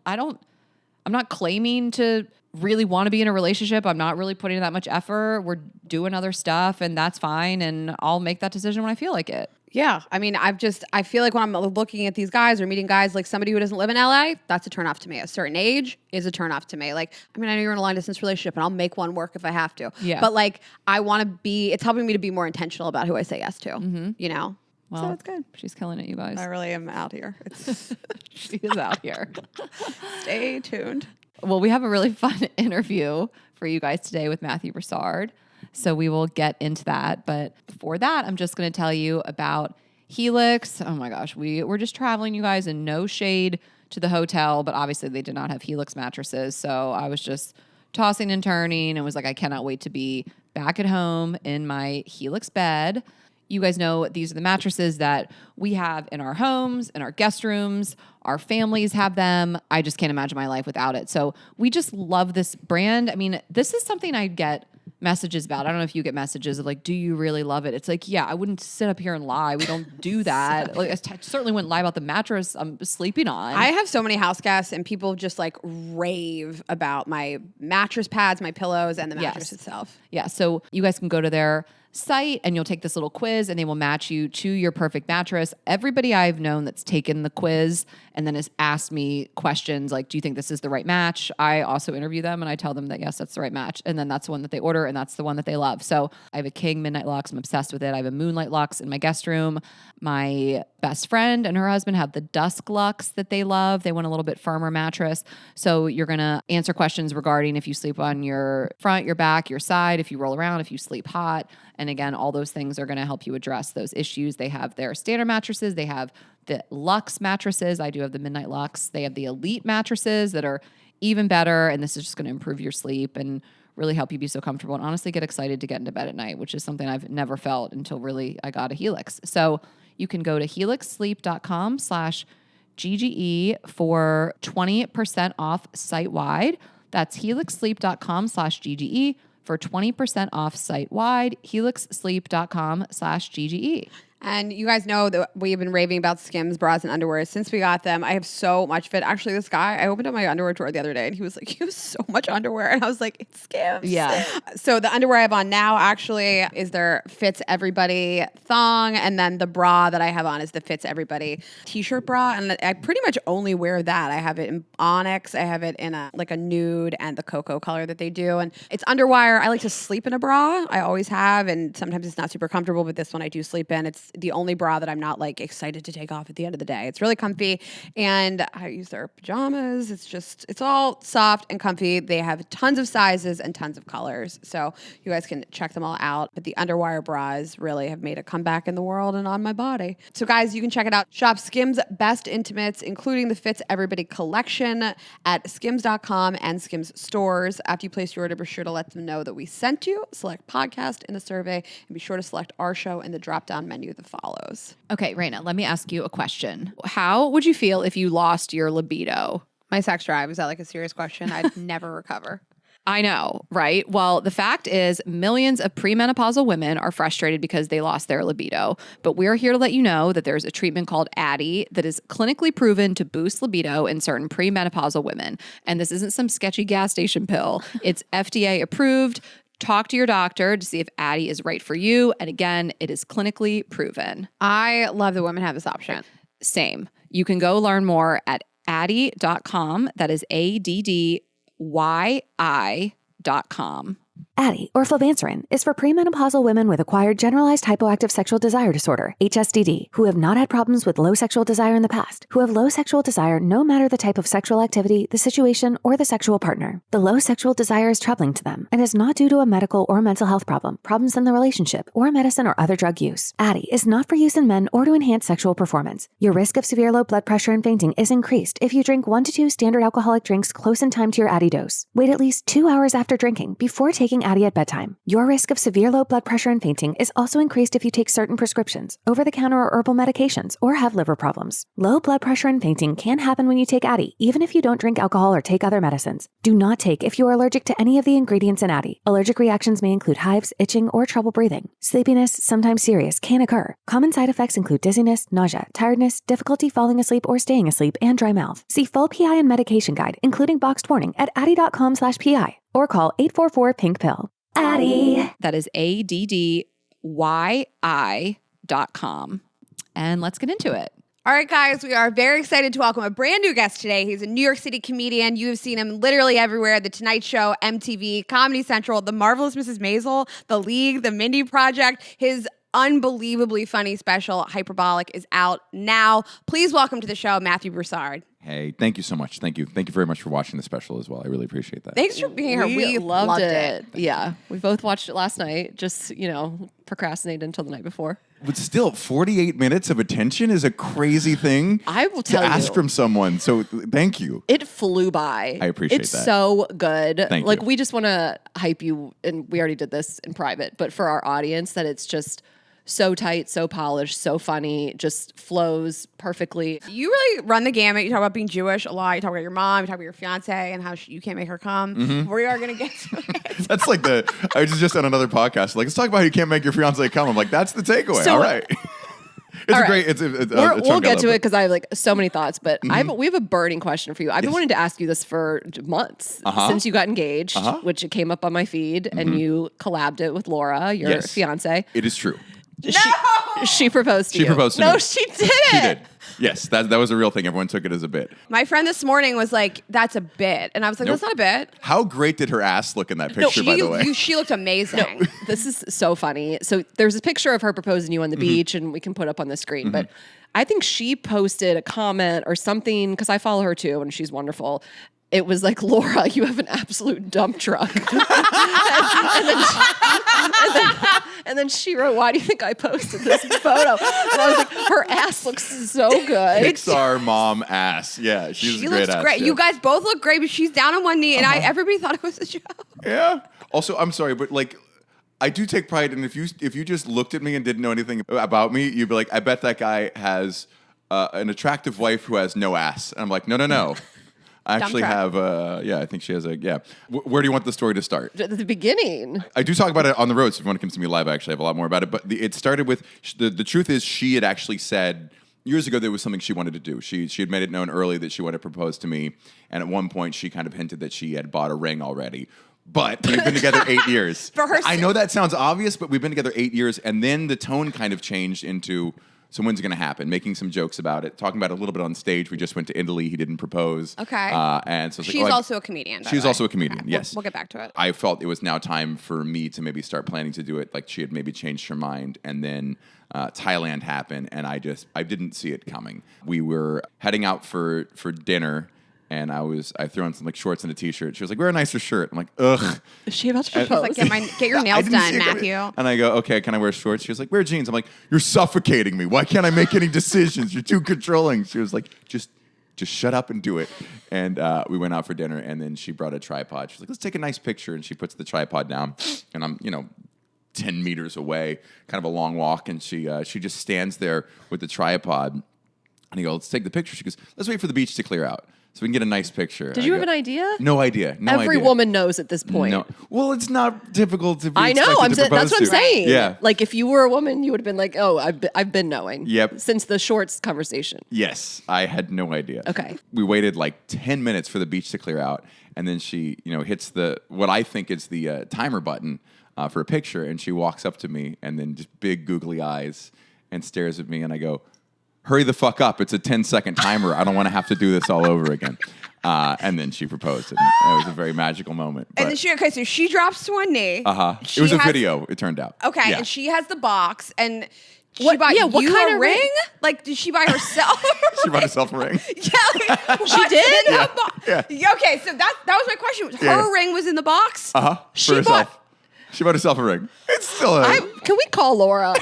not claiming to really want to be in a relationship. I'm not really putting in that much effort. We're doing other stuff and that's fine. And I'll make that decision when I feel like it. Yeah. I mean, I feel like when I'm looking at these guys or meeting guys, like somebody who doesn't live in LA, that's a turnoff to me. A certain age is a turnoff to me. Like, I mean, I know you're in a long distance relationship and I'll make one work if I have to. Yeah. But like, it's helping me to be more intentional about who I say yes to, Well, so it's good. She's killing it, you guys. I really am out here. She is out here. Stay tuned. Well, we have a really fun interview for you guys today with Matthew Broussard. So we will get into that. But before that, I'm just going to tell you about Helix. Oh my gosh, we were just traveling, you guys, and no shade to the hotel, but obviously they did not have Helix mattresses. So I was just tossing and turning and was like, I cannot wait to be back at home in my Helix bed. You guys know these are the mattresses that we have in our homes, in our guest rooms. Our families have them. I just can't imagine my life without it. So we just love this brand. I mean, this is something I get messages about. I don't know if you get messages of like, do you really love it? It's like, yeah, I wouldn't sit up here and lie. We don't do that. Like, I certainly wouldn't lie about the mattress I'm sleeping on. I have so many house guests and people just like rave about my mattress pads, my pillows, and the mattress itself. Yeah. So you guys can go to their site and you'll take this little quiz and they will match you to your perfect mattress. Everybody I've known that's taken the quiz and then has asked me questions like, do you think this is the right match? I also interview them and I tell them that yes, that's the right match. And then that's the one that they order and that's the one that they love. So I have a King Midnight Lux. I'm obsessed with it. I have a Moonlight Lux in my guest room. My best friend and her husband have the Dusk Lux that they love. They want a little bit firmer mattress. So you're going to answer questions regarding if you sleep on your front, your back, your side, if you roll around, if you sleep hot. And again, all those things are going to help you address those issues. They have their standard mattresses. They have the Lux mattresses. I do have the Midnight Lux. They have the Elite mattresses that are even better. And this is just going to improve your sleep and really help you be so comfortable and honestly get excited to get into bed at night, which is something I've never felt until really I got a Helix. So you can go to helixsleep.com/GGE for 20% off site-wide. That's helixsleep.com/GGE for 20% off site-wide, helixsleep.com/GGE. And you guys know that we've been raving about Skims bras and underwear since we got them. I have so much fit. Actually, this guy, I opened up my underwear drawer the other day and he was like, you have so much underwear. And I was like, it's Skims. Yeah. So the underwear I have on now actually is their Fits Everybody thong. And then the bra that I have on is the Fits Everybody t-shirt bra. And I pretty much only wear that. I have it in onyx. I have it in a nude and the cocoa color that they do. And it's underwire. I like to sleep in a bra. I always have. And sometimes it's not super comfortable, but this one I do sleep in. It's the only bra that I'm not like excited to take off at the end of the day. It's really comfy and I use their pajamas. It's all soft and comfy. They have tons of sizes and tons of colors. So you guys can check them all out. But the underwire bras really have made a comeback in the world and on my body. So guys, you can check it out. Shop Skims Best Intimates, including the Fits Everybody collection at skims.com and Skims stores. After you place your order, be sure to let them know that we sent you. Select podcast in the survey and be sure to select our show in the drop-down menu that follows. Okay, Raina, let me ask you a question. How would you feel if you lost your libido? My sex drive, is that like a serious question? I'd never recover. I know, right? Well, the fact is millions of premenopausal women are frustrated because they lost their libido. But we're here to let you know that there's a treatment called Addyi that is clinically proven to boost libido in certain premenopausal women. And this isn't some sketchy gas station pill. It's FDA approved. Talk to your doctor to see if Addyi is right for you. And again, it is clinically proven. I love that women have this option. Same. You can go learn more at Addyi.com. That is ADDYI.com. Addyi, or flibanserin, is for premenopausal women with acquired generalized hypoactive sexual desire disorder, HSDD, who have not had problems with low sexual desire in the past, who have low sexual desire no matter the type of sexual activity, the situation, or the sexual partner. The low sexual desire is troubling to them and is not due to a medical or mental health problem, problems in the relationship, or medicine or other drug use. Addyi is not for use in men or to enhance sexual performance. Your risk of severe low blood pressure and fainting is increased if you drink 1 to 2 standard alcoholic drinks close in time to your Addyi dose. Wait at least 2 hours after drinking before taking Addyi at bedtime. Your risk of severe low blood pressure and fainting is also increased if you take certain prescriptions, over-the-counter or herbal medications, or have liver problems. Low blood pressure and fainting can happen when you take Addyi, even if you don't drink alcohol or take other medicines. Do not take if you are allergic to any of the ingredients in Addyi. Allergic reactions may include hives, itching, or trouble breathing. Sleepiness, sometimes serious, can occur. Common side effects include dizziness, nausea, tiredness, difficulty falling asleep or staying asleep, and dry mouth. See full PI and medication guide, including boxed warning, at addyi.com/PI or call 844-PINK-PILL. Addyi. That is ADDYI.com. And let's get into it. All right, guys, we are very excited to welcome a brand new guest today. He's a New York City comedian. You have seen him literally everywhere. The Tonight Show, MTV, Comedy Central, The Marvelous Mrs. Maisel, The League, The Mindy Project. His unbelievably funny special, Hyperbolic, is out now. Please welcome to the show, Matthew Broussard. Hey, thank you so much. Thank you very much for watching the special as well. I really appreciate that. Thanks for being here. We loved it. Yeah, we both watched it last night. Just procrastinated until the night before. But still, 48 minutes of attention is a crazy thing. I will tell you. To ask from someone. So thank you. It flew by. I appreciate it's that. It's so good. Thank you. We just want to hype you, and we already did this in private, but for our audience, that it's just so tight, so polished, so funny, just flows perfectly. You really run the gamut. You talk about being Jewish a lot. You talk about your mom. You talk about your fiance and how you can't make her come. Mm-hmm. We are going to get to it. That's like I was just on another podcast. Like, let's talk about how you can't make your fiance come. I'm like, that's the takeaway. So, all right. We'll get to it because I have so many thoughts, but Mm-hmm. we have a burning question for you. I've been wanting to ask you this for months since you got engaged, which it came up on my feed, and you collabed it with Laura, your fiance. It is true. She proposed to you. She proposed to me. No, she didn't. She did. Yes, that was a real thing. Everyone took it as a bit. My friend this morning was like, that's a bit. And I was like, Nope. that's not a bit. How great did her ass look in that picture, by the way? She looked amazing. This is so funny. So there's a picture of her proposing to you on the beach, and we can put up on the screen. But I think she posted a comment or something, because I follow her too, and she's wonderful. It was like, Laura, you have an absolute dump truck. and then she wrote, why do you think I posted this photo? And I was like, her ass looks so good. Pixar mom ass. Yeah, she looks ass, great. yeah. You guys both look great, but she's down on one knee, and everybody thought it was a joke. Yeah. Also, I'm sorry, but I do take pride in if you just looked at me and didn't know anything about me, you'd be like, I bet that guy has an attractive wife who has no ass. And I'm like, no. I actually have, I think she has where do you want the story to start? At the beginning. I do talk about it on the road, so if you want to come see me live, I actually have a lot more about it. But it started with, the truth is she had actually said, years ago, there was something she wanted to do. She had made it known early that she wanted to propose to me. And at one point, she kind of hinted that she had bought a ring already. But we've been together 8 years. I know that sounds obvious, but we've been together 8 years. And then the tone kind of changed into, so when's it going to happen? Making some jokes about it, talking about it a little bit on stage. We just went to Italy. He didn't propose. Okay. And so she's also a comedian. She's also a comedian. Okay. Yes. We'll get back to it. I felt it was now time for me to maybe start planning to do it. Like she had maybe changed her mind, and then Thailand happened, and I didn't see it coming. We were heading out for dinner. And I threw on some shorts and a t-shirt. She was like, wear a nicer shirt. I'm like, ugh. Is she about to propose? She's like, get your nails done, Matthew. And I go, okay, can I wear shorts? She was like, wear jeans. I'm like, you're suffocating me. Why can't I make any decisions? You're too controlling. She was like, just shut up and do it. And we went out for dinner, and then she brought a tripod. She's like, let's take a nice picture. And she puts the tripod down, and I'm, 10 meters away, kind of a long walk. And she just stands there with the tripod. And I go, let's take the picture. She goes, let's wait for the beach to clear out, so we can get a nice picture. Did you have an idea? No idea. Every woman knows at this point. No. Well, it's not difficult to be I know. That's what I'm saying. Yeah. Like if you were a woman, you would have been like, "Oh, I've been knowing." Yep. Since the shorts conversation. Yes, I had no idea. Okay. We waited 10 minutes for the beach to clear out, and then she, hits what I think is the timer button for a picture, and she walks up to me, and then just big googly eyes, and stares at me, and I go, hurry the fuck up. It's a 10-second timer. I don't want to have to do this all over again. And then she proposed. And it was a very magical moment. And then so she drops to one knee. It was a video, it turned out. Okay, yeah. and she has the box, and she What bought kind you a of ring? Like, did she buy herself? She bought herself a ring. Yeah, She did? Yeah. Okay, so that was my question. Her ring was in the box. For herself. She bought herself a ring. It's still Can we call Laura?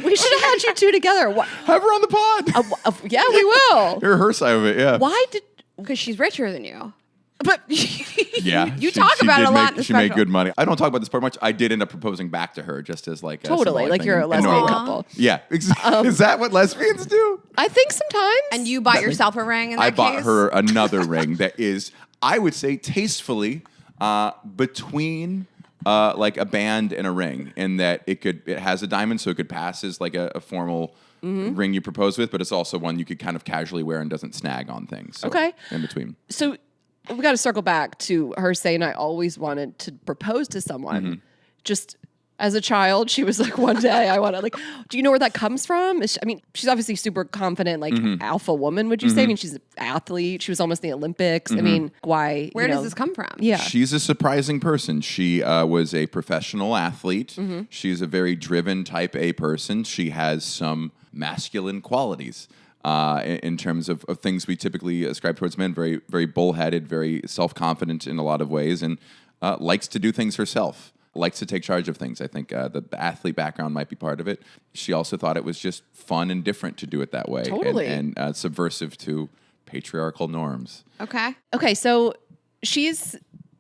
We should have had you two together. Have her on the pod. Yeah, we will. Hear her side of it, yeah. Why did? Because she's richer than you. But Yeah. you talk about it a lot in the She made special. good money. I don't talk about this part much. I did end up proposing back to her just as a totally like you're a lesbian couple. Yeah. Is that what lesbians do? I think sometimes. And you bought yourself a ring in that I bought case? her another ring that is, I would say, tastefully between a band and a ring, in that it has a diamond, so it could pass as a formal ring you propose with, but it's also one you could kind of casually wear and doesn't snag on things. So Okay. In between. So we got to circle back to her saying, I always wanted to propose to someone. Just as a child, she was like, one day I want to, do you know where that comes from? She's obviously super confident, alpha woman, would you say? I mean, she's an athlete. She was almost in the Olympics. I mean, why? Where does this come from? Yeah. She's a surprising person. She was a professional athlete. She's a very driven type A person. She has some masculine qualities. in terms of things we typically ascribe towards men. Very, very bullheaded, very self-confident in a lot of ways, and likes to do things herself. Likes to take charge of things. I think the athlete background might be part of it. She also thought it was just fun and different to do it that way. Totally. And subversive to patriarchal norms. Okay, so she's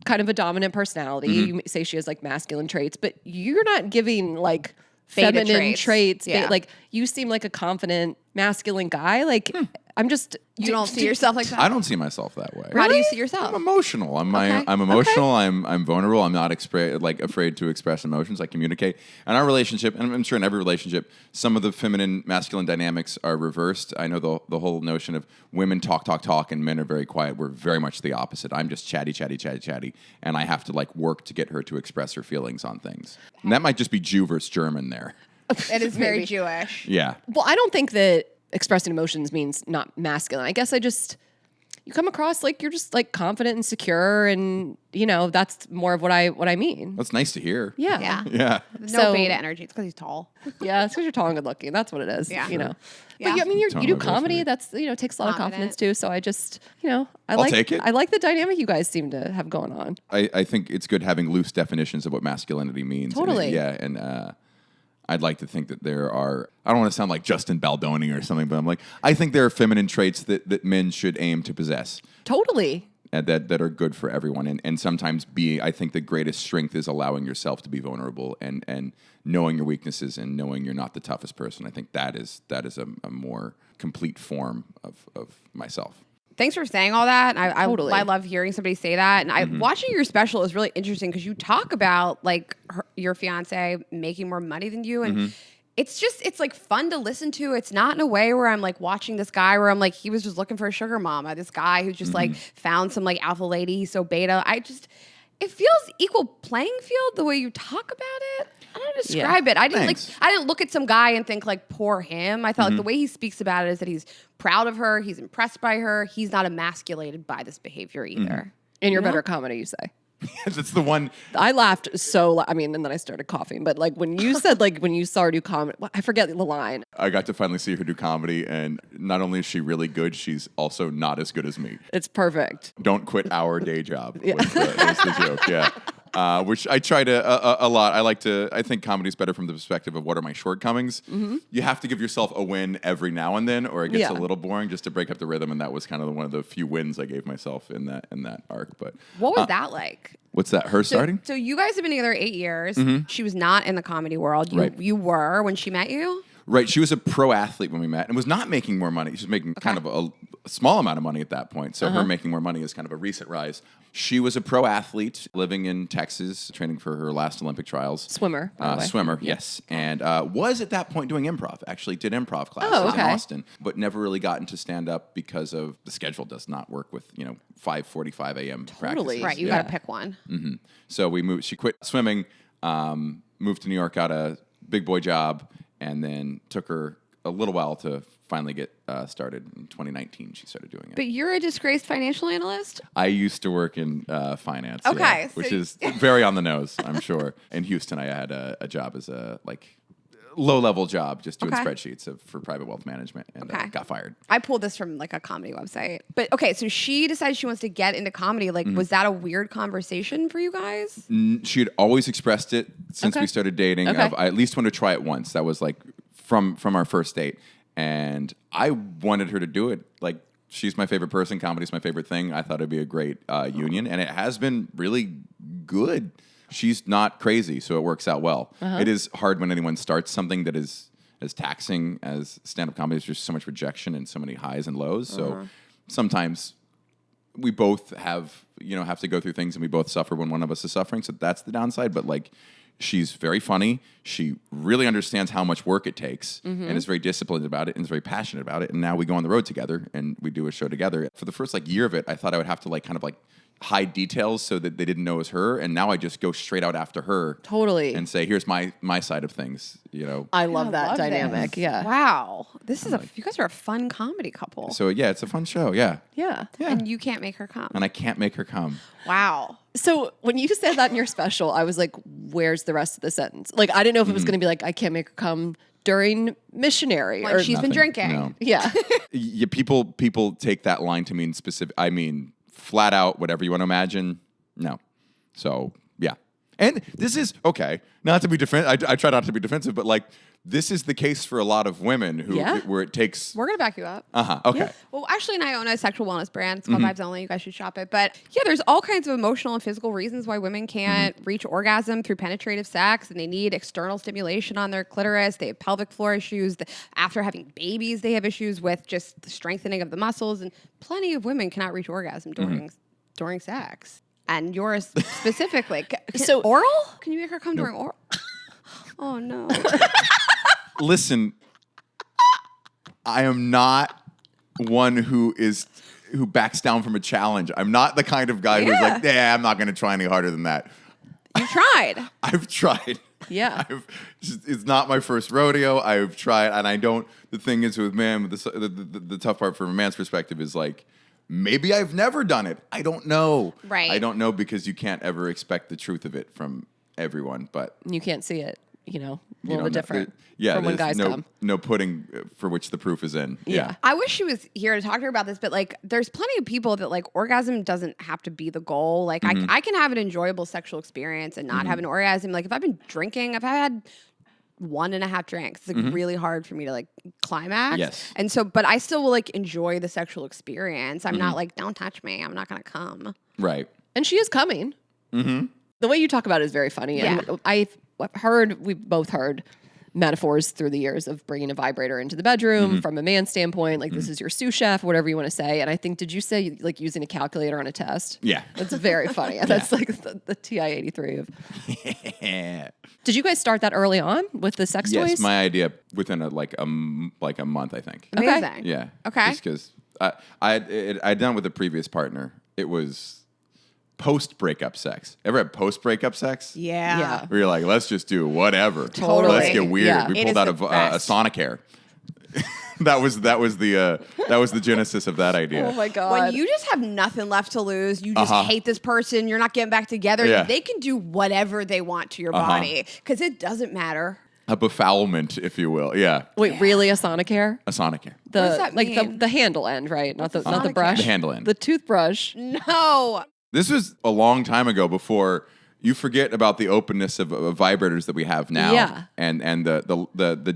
kind of a dominant personality. Mm-hmm. You say she has like masculine traits, but you're not giving like Beta feminine traits. Yeah. Like you seem like a confident masculine guy. Like I'm just You don't see yourself like that? I don't see myself that way. How do you see yourself? I'm emotional. I'm emotional. I'm vulnerable. I'm not afraid to express emotions. I communicate. And our relationship, and I'm sure in every relationship, some of the feminine masculine dynamics are reversed. I know the whole notion of women talk, and men are very quiet. We're very much the opposite. I'm just chatty, and I have to like work to get her to express her feelings on things. And that might just be Jew versus German there. It is very Jewish. Yeah. Well, I don't think that expressing emotions means not masculine. I guess you come across like you're just like confident and secure, and that's more of what I mean. That's nice to hear. Yeah. Yeah. No So- beta energy. It's because he's tall. Yeah, it's because you're tall and good looking. That's what it is. Yeah. But Yeah. I mean, you Tone do of voice for comedy. me. That's takes a lot of confidence too. So I just I'll take it. I like the dynamic you guys seem to have going on. I think it's good having loose definitions of what masculinity means. Totally. And I'd like to think that there are, I don't want to sound like Justin Baldoni or something, but I'm like, I think there are feminine traits that men should aim to possess. Totally. And that are good for everyone. And sometimes I think the greatest strength is allowing yourself to be vulnerable and knowing your weaknesses and knowing you're not the toughest person. I think that is a more complete form of myself. Thanks for saying all that. Totally. I love hearing somebody say that. And watching your special is really interesting because you talk about like your fiance making more money than you, and it's like fun to listen to. It's not in a way where I'm like watching this guy where I'm like, he was just looking for a sugar mama. This guy who's just like found some like alpha lady. He's so beta. It feels equal playing field the way you talk about it. I don't know how to describe it. I didn't look at some guy and think like poor him. I thought like the way he speaks about it is that he's proud of her, he's impressed by her, he's not emasculated by this behavior either. In your better comedy, you say. That's the one. I laughed and then I started coughing. But like when you said like when you saw her do comedy, I forget the line. I got to finally see her do comedy, and not only is she really good, she's also not as good as me. It's perfect. Don't quit our day job. Was the joke, yeah. Which I try to a lot. I think comedy's better from the perspective of what are my shortcomings. You have to give yourself a win every now and then, or it gets a little boring just to break up the rhythm. And that was kind of one of the few wins I gave myself in that arc. But What was that like? what's that? Her starting? So you guys have been together 8 years. She was not in the comedy world. You were when she met you? Right. She was a pro athlete when we met and was not making more money. She was making kind of a small amount of money at that point. So her making more money is kind of a recent rise. She was a pro athlete living in Texas, training for her last Olympic trials. Swimmer. By the way. Swimmer, yes. And was at that point doing improv. Actually did improv classes in Austin, but never really got into stand-up because of the schedule does not work with, 5:45 a.m. practices. Right. You got to pick one. So we moved. She quit swimming, moved to New York, got a big boy job, and then took her a little while to finally get started. In 2019, she started doing it. But you're a disgraced financial analyst? I used to work in finance, Okay, which is very on the nose, I'm sure. In Houston, I had a job as a low-level job, just doing spreadsheets for private wealth management, and got fired. I pulled this from like a comedy website. But okay, so she decided she wants to get into comedy. Like, was that a weird conversation for you guys? She had always expressed it since we started dating. Okay. I at least wanted to try it once. That was like from our first date. And I wanted her to do it. Like, she's my favorite person. Comedy's my favorite thing. I thought it'd be a great union. And it has been really good. She's not crazy, so it works out well. It is hard when anyone starts something that is as taxing as stand-up comedy. There's just so much rejection and so many highs and lows. So sometimes we both have to go through things, and we both suffer when one of us is suffering. So that's the downside. But like, she's very funny. She really understands how much work it takes and is very disciplined about it and is very passionate about it. And now we go on the road together and we do a show together. For the first year of it, I thought I would have to hide details so that they didn't know it was her. And now I just go straight out after her. Totally. And say, here's my side of things, I love that love dynamic. this. Yeah. Wow. This is you guys are a fun comedy couple. So yeah, it's a fun show. Yeah. Yeah. And you can't make her come. And I can't make her come. Wow. So when you said that in your special, I was like, where's the rest of the sentence? Like, I didn't know if it was going to be like, I can't make her come during missionary. Like she's been drinking. No. Yeah. Yeah, people take that line to mean specific. I mean, flat out, whatever you want to imagine. No. So, yeah. And this is, okay, not to be I try not to be defensive, but like, this is the case for a lot of women where it takes. We're going to back you up. Okay. Yeah. Well, Ashley and I own a sexual wellness brand. It's called Vibes Only. You guys should shop it. But yeah, there's all kinds of emotional and physical reasons why women can't reach orgasm through penetrative sex, and they need external stimulation on their clitoris. They have pelvic floor issues. After having babies, they have issues with just the strengthening of the muscles, and plenty of women cannot reach orgasm during sex. And yours specifically. So oral? Can you make her come during oral? Oh, no. Listen, I am not one who backs down from a challenge. I'm not the kind of guy who's like, I'm not going to try any harder than that. You tried. I've tried. Yeah. It's not my first rodeo. I've tried, and I don't. The thing is with man, the tough part from a man's perspective is like, maybe I've never done it. I don't know. Right. I don't know because you can't ever expect the truth of it from everyone. But You can't see it, a little bit know, different yeah, from when there's guys come. no pudding for which the proof is in. Yeah. I wish she was here to talk to her about this, but like, there's plenty of people that like orgasm doesn't have to be the goal. Like, I can have an enjoyable sexual experience and not have an orgasm. Like, if I've been drinking, if I had 1.5 drinks, it's like really hard for me to like climax. Yes. And so, but I still will like enjoy the sexual experience. I'm not like, don't touch me. I'm not going to come. Right. And she is coming. The way you talk about it is very funny. Yeah. And we've both heard metaphors through the years of bringing a vibrator into the bedroom from a man's standpoint. Like, this is your sous chef, whatever you want to say. And I think, did you say like using a calculator on a test? Yeah. That's very funny. That's like the TI-83 of. Did you guys start that early on with the sex toys? Yes, my idea within a month, I think. Amazing. Yeah. Okay. Just because I'd done it with a previous partner. It was post-breakup sex. Ever had post-breakup sex? Yeah. Yeah. Where you're like, let's just do whatever. Totally. Let's get weird. Yeah. We It pulled is out the of a best. Sonicare. that was the genesis of that idea. Oh my God. When you just have nothing left to lose, you just hate this person, you're not getting back together, Yeah. they can do whatever they want to your body because it doesn't matter. A befoulment, if you will. Yeah. Wait, really a Sonicare? A Sonicare. The does that like mean? the handle end, right? Not the Sonicare? brush. The handle end. The toothbrush. No. This was a long time ago before you forget about the openness of vibrators that we have now, Yeah. and the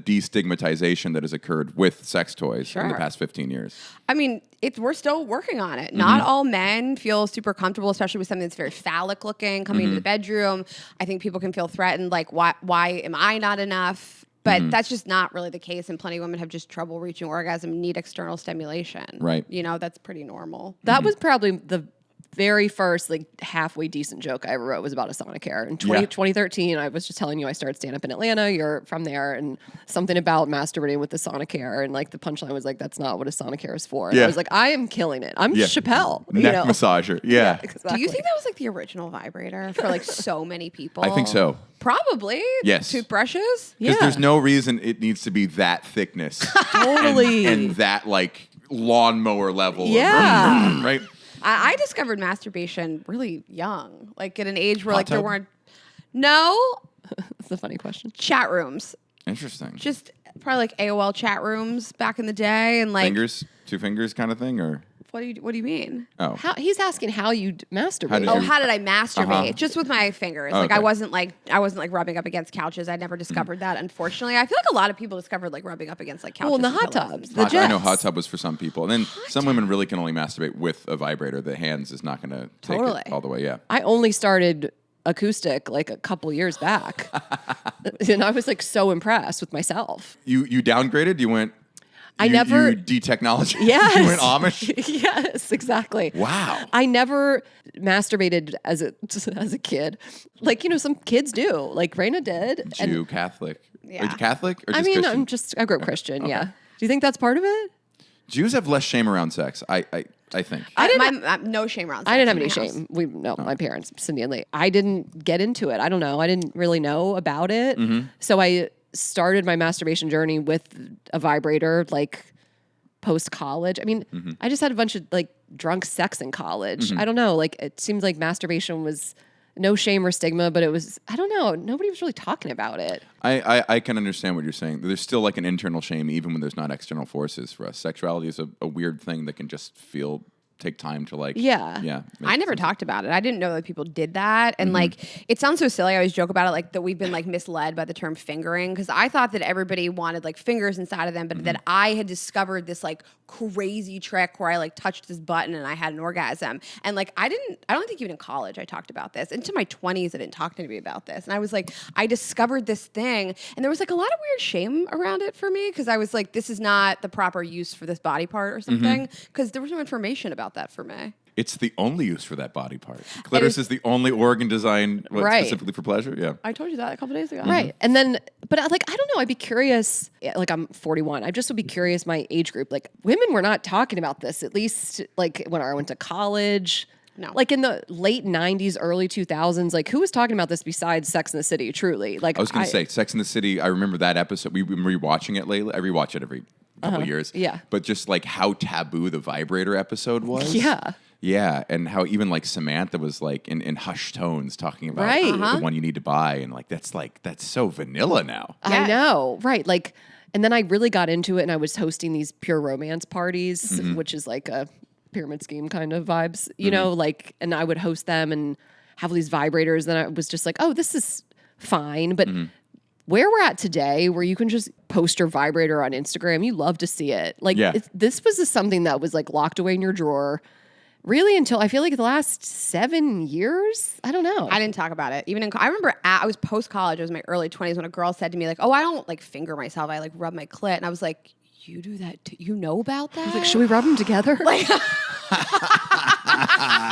destigmatization that has occurred with sex toys in the Sure. past 15 years. I mean, we're still working on it. Not all men feel super comfortable, especially with something that's very phallic looking coming into the bedroom. I think people can feel threatened, like, why am I not enough? But that's just not really the case. And plenty of women have just trouble reaching orgasm, need external stimulation. Right. You know, that's pretty normal. That was probably the very first like halfway decent joke I ever wrote was about a Sonicare. In 2013, I was just telling you I started stand up in Atlanta. You're from there, and something about masturbating with the Sonicare, and like the punchline was like, "That's not what a Sonicare is for." And Yeah. I was like, "I am killing it. I'm Yeah. Neck Neck massager. Yeah. Exactly. Do you think that was like the original vibrator for like so many people? I think so. Probably. Yes. Toothbrushes? Because Yeah. there's no reason it needs to be that thickness. Totally. and that like lawnmower level. Yeah. Right? I discovered masturbation really young, like at an age where Hot like there tub? weren't no That's a funny question. chat rooms, Interesting. just probably like AOL chat rooms back in the day, and like Fingers? 2 fingers kind of thing? Or? what do you mean? Oh. He's asking how you masturbate. did Oh, you- how did I masturbate? Just with my fingers. Like Okay. I wasn't like rubbing up against couches. I never discovered that. Unfortunately, I feel like a lot of people discovered like rubbing up against like couches. Well, in the and hot pillows. tubs, the I know jets. hot tub was for some people. And then some women really can only masturbate with a vibrator. The hands is not going to take Totally. it all the way. Yeah. I only started acoustic like a couple years back, and I was like so impressed with myself. You downgraded? You went... I you never- de-technology? Yes. You went Amish? Yes, exactly. Wow. I never masturbated as a kid. Like, some kids do. Like Raina did. And Jew, Catholic. Yeah. Are you Catholic or just I mean, Christian? I grew up Christian, yeah. Do you think that's part of it? Jews have less shame around sex, I think. No shame around. I didn't have any sex in my shame. house. My parents, Cindy and Lee. I didn't get into it. I don't know. I didn't really know about it. Mm-hmm. So I started my masturbation journey with a vibrator, like post college. I mean, I just had a bunch of like drunk sex in college. I don't know. Like it seems like masturbation was no shame or stigma, but it was, I don't know, nobody was really talking about it. I can understand what you're saying. There's still like an internal shame even when there's not external forces for us. Sexuality is a weird thing that can just take time to like. Yeah. I never talked about it. I didn't know that people did that. And like, it sounds so silly. I always joke about it, like that we've been like misled by the term fingering. Cause I thought that everybody wanted like fingers inside of them, but that I had discovered this like crazy trick where I like touched this button and I had an orgasm. And like, I don't think even in college I talked about this. Into my 20s, I didn't talk to anybody about this. And I was like, I discovered this thing. And there was like a lot of weird shame around it for me. Cause I was like, this is not the proper use for this body part or something. Cause there was no information about that for me. It's the only use for that body part. Clitoris is the only organ designed specifically for pleasure. Yeah. I told you that a couple days ago. Right. And then, but like, I don't know, I'd be curious, like I'm 41. I just would be curious my age group. Like women were not talking about this, at least like when I went to college. No. Like in the late 90s, early 2000s, like who was talking about this besides Sex and the City, truly? Like I was going to say, Sex and the City, I remember that episode. We've been rewatching it lately. I rewatch it every couple years. Yeah. But just like how taboo the Vibrator episode was. Yeah. Yeah, and how even like Samantha was like in hushed tones talking about Right. the one you need to buy, and that's so vanilla now. I know, right? Like, and then I really got into it, and I was hosting these pure romance parties, which is like a pyramid scheme kind of vibes, you know. Like, and I would host them and have these vibrators, and I was just like, oh, this is fine, but. Where we're at today, where you can just post your vibrator on Instagram, you love to see it. Like, this was something that was like locked away in your drawer. Really, until I feel like the last 7 years? I don't know. I didn't talk about it. Even I remember I was post-college. I was in my early 20s when a girl said to me, like, oh, I don't like finger myself. I like rub my clit. And I was like, you do that too? You know about that? I was like, should we rub them together? Like,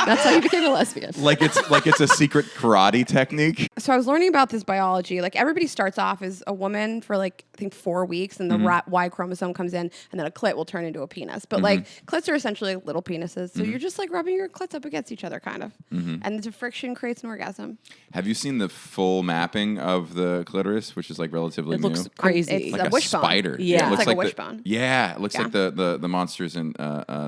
that's how you became a lesbian. Like it's a secret karate technique. So I was learning about this biology. Like everybody starts off as a woman for like, I think 4 weeks, and the Y chromosome comes in, and then a clit will turn into a penis. But like clits are essentially like little penises. So you're just like rubbing your clits up against each other kind of. And the friction creates an orgasm. Have you seen the full mapping of the clitoris, which is like relatively It new? looks crazy. It's Like a wishbone. spider. Yeah. it looks It's like a the- wishbone. Yeah, it looks like the monsters in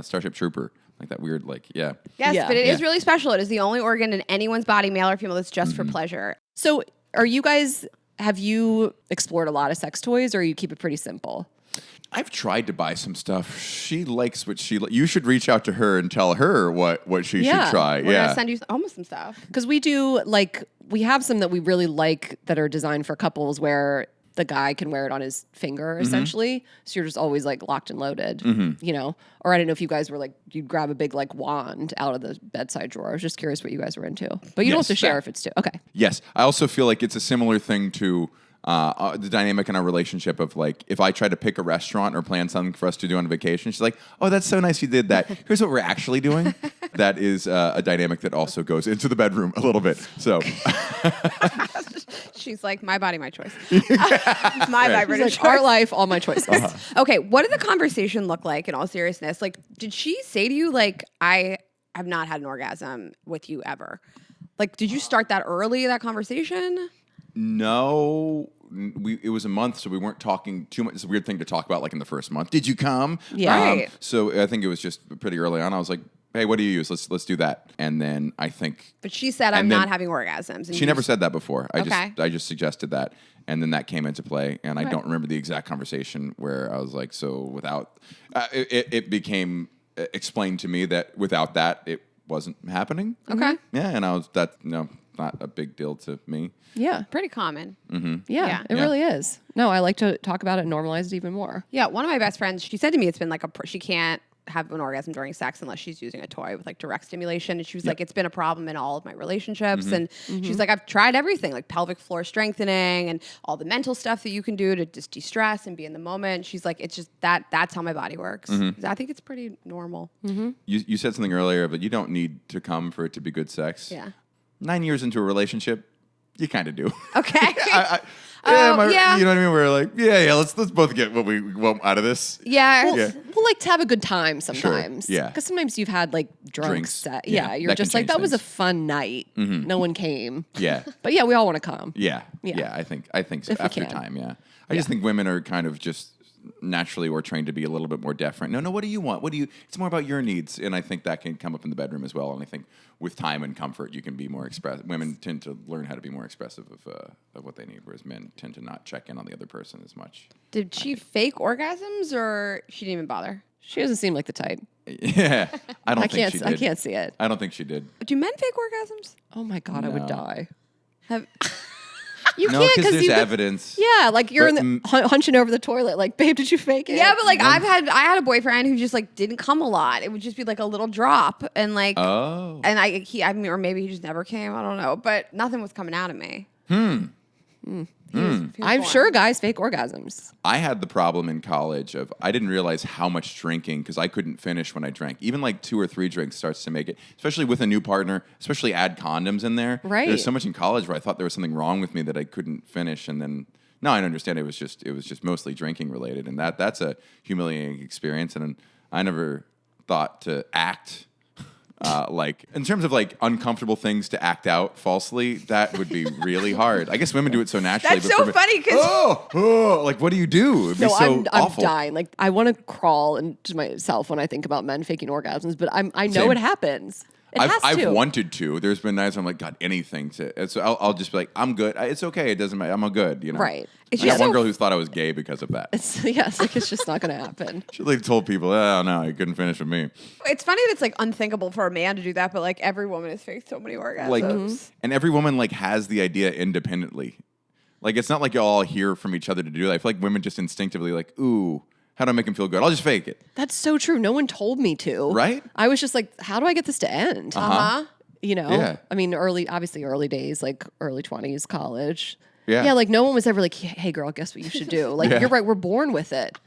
Starship Trooper. Like that weird, like, yeah. Yes, Yeah. but it is really special. It is the only organ in anyone's body, male or female, that's just for pleasure. So, have you explored a lot of sex toys, or you keep it pretty simple? I've tried to buy some stuff. She likes what you should reach out to her and tell her what she should try. We're gonna send you almost some stuff. Because we have some that we really like that are designed for couples where the guy can wear it on his finger, essentially. So you're just always like locked and loaded, you know? Or I don't know if you guys were like, you'd grab a big like wand out of the bedside drawer. I was just curious what you guys were into. But you don't have to share if it's too. Okay. Yes. I also feel like it's a similar thing to the dynamic in our relationship of like, if I try to pick a restaurant or plan something for us to do on vacation, she's like, oh, that's so nice you did that. Here's what we're actually doing. That is a dynamic that also goes into the bedroom a little bit. So She's like, my body, my choice. My vibrator Like, choice. our life, all my choices. Okay, what did the conversation look like in all seriousness? Like, did she say to you, like, I have not had an orgasm with you ever? Like, did you start that early, that conversation? no, it was a month, so we weren't talking too much. It's a weird thing to talk about like in the first month. Did you come? Yeah. Right. So I think it was just pretty early on. I was like, hey, what do you use? Let's do that. And then I think But she said, I'm And then- not having orgasms. And she you never said that before. Okay. I just suggested that, and then that came into play. And I don't remember the exact conversation where I was like, so without it became explained to me that without that it wasn't happening. Okay. Yeah, and I was not a big deal to me. Yeah. Pretty common. Yeah. It Yeah. really is. No, I like to talk about it and normalize it even more. Yeah, one of my best friends, she said to me it's been like she can't have an orgasm during sex unless she's using a toy with like direct stimulation. And she was like, it's been a problem in all of my relationships. And she's like, I've tried everything, like pelvic floor strengthening and all the mental stuff that you can do to just de-stress and be in the moment. She's like, it's just that's how my body works. I think it's pretty normal. You said something earlier, but you don't need to come for it to be good sex. Yeah. 9 years into a relationship, you kind of do. Okay. Yeah, you know what I mean? We're like, let's both get what we want out of this. Yeah. Well, Yeah. well, like to have a good time sometimes. yeah. Because sometimes you've had like Drinks. Yeah. Yeah, You're that can just like, change that was a things. fun night. No one came. Yeah. But yeah, we all want to come. Yeah. Yeah. Yeah, I think so. If we After can. time, yeah. I just think women are kind of just naturally we're trained to be a little bit more deferent. No, what do you want? It's more about your needs. And I think that can come up in the bedroom as well. And I think with time and comfort, you can be more expressive. Women tend to learn how to be more expressive of what they need, whereas men tend to not check in on the other person as much. Did she fake orgasms or she didn't even bother? She doesn't seem like the type. Yeah, I don't think she did. I can't see it. I don't think she did. Do men fake orgasms? Oh my God, I would die. You can't because there's evidence. Yeah, like you're hunching over the toilet, like, babe, did you fake it? Yeah, but like I had a boyfriend who just like didn't come a lot. It would just be like a little drop, and like, and I mean, or maybe he just never came. I don't know, but nothing was coming out of me. I'm sure guys fake orgasms. I had the problem in college of I didn't realize how much drinking, because I couldn't finish when I drank. Even like 2 or 3 drinks starts to make it, especially with a new partner, especially add condoms in there. Right. There's so much in college where I thought there was something wrong with me that I couldn't finish. And then now I understand it was just mostly drinking related. And that's a humiliating experience. And I never thought to act like in terms of like uncomfortable things to act out falsely, that would be really hard. I guess women do it so naturally. That's so funny because like what do you do? It'd be so I'm awful. dying. Like I want to crawl into myself when I think about men faking orgasms, but I know Same. it happens. I've wanted to. There's been nights I'm like, God, anything to. So I'll just be like, I'm good. It's okay. It doesn't matter. I'm good. You know. Right. I got one girl who thought I was gay because of that. It's like it's just not going to happen. She like told people, oh no, you couldn't finish with me. it's funny that it's like unthinkable for a man to do that, but like every woman has faked so many orgasms. Like, and every woman like has the idea independently. Like it's not like you all hear from each other to do that. I feel like women just instinctively like, ooh, how do I make him feel good? I'll just fake it. That's so true. No one told me to. Right? I was just like, how do I get this to end? You know? Yeah. I mean, early days, like early 20s, college. Yeah. Yeah, like no one was ever like, hey girl, guess what you should do? Like, you're right, we're born with it.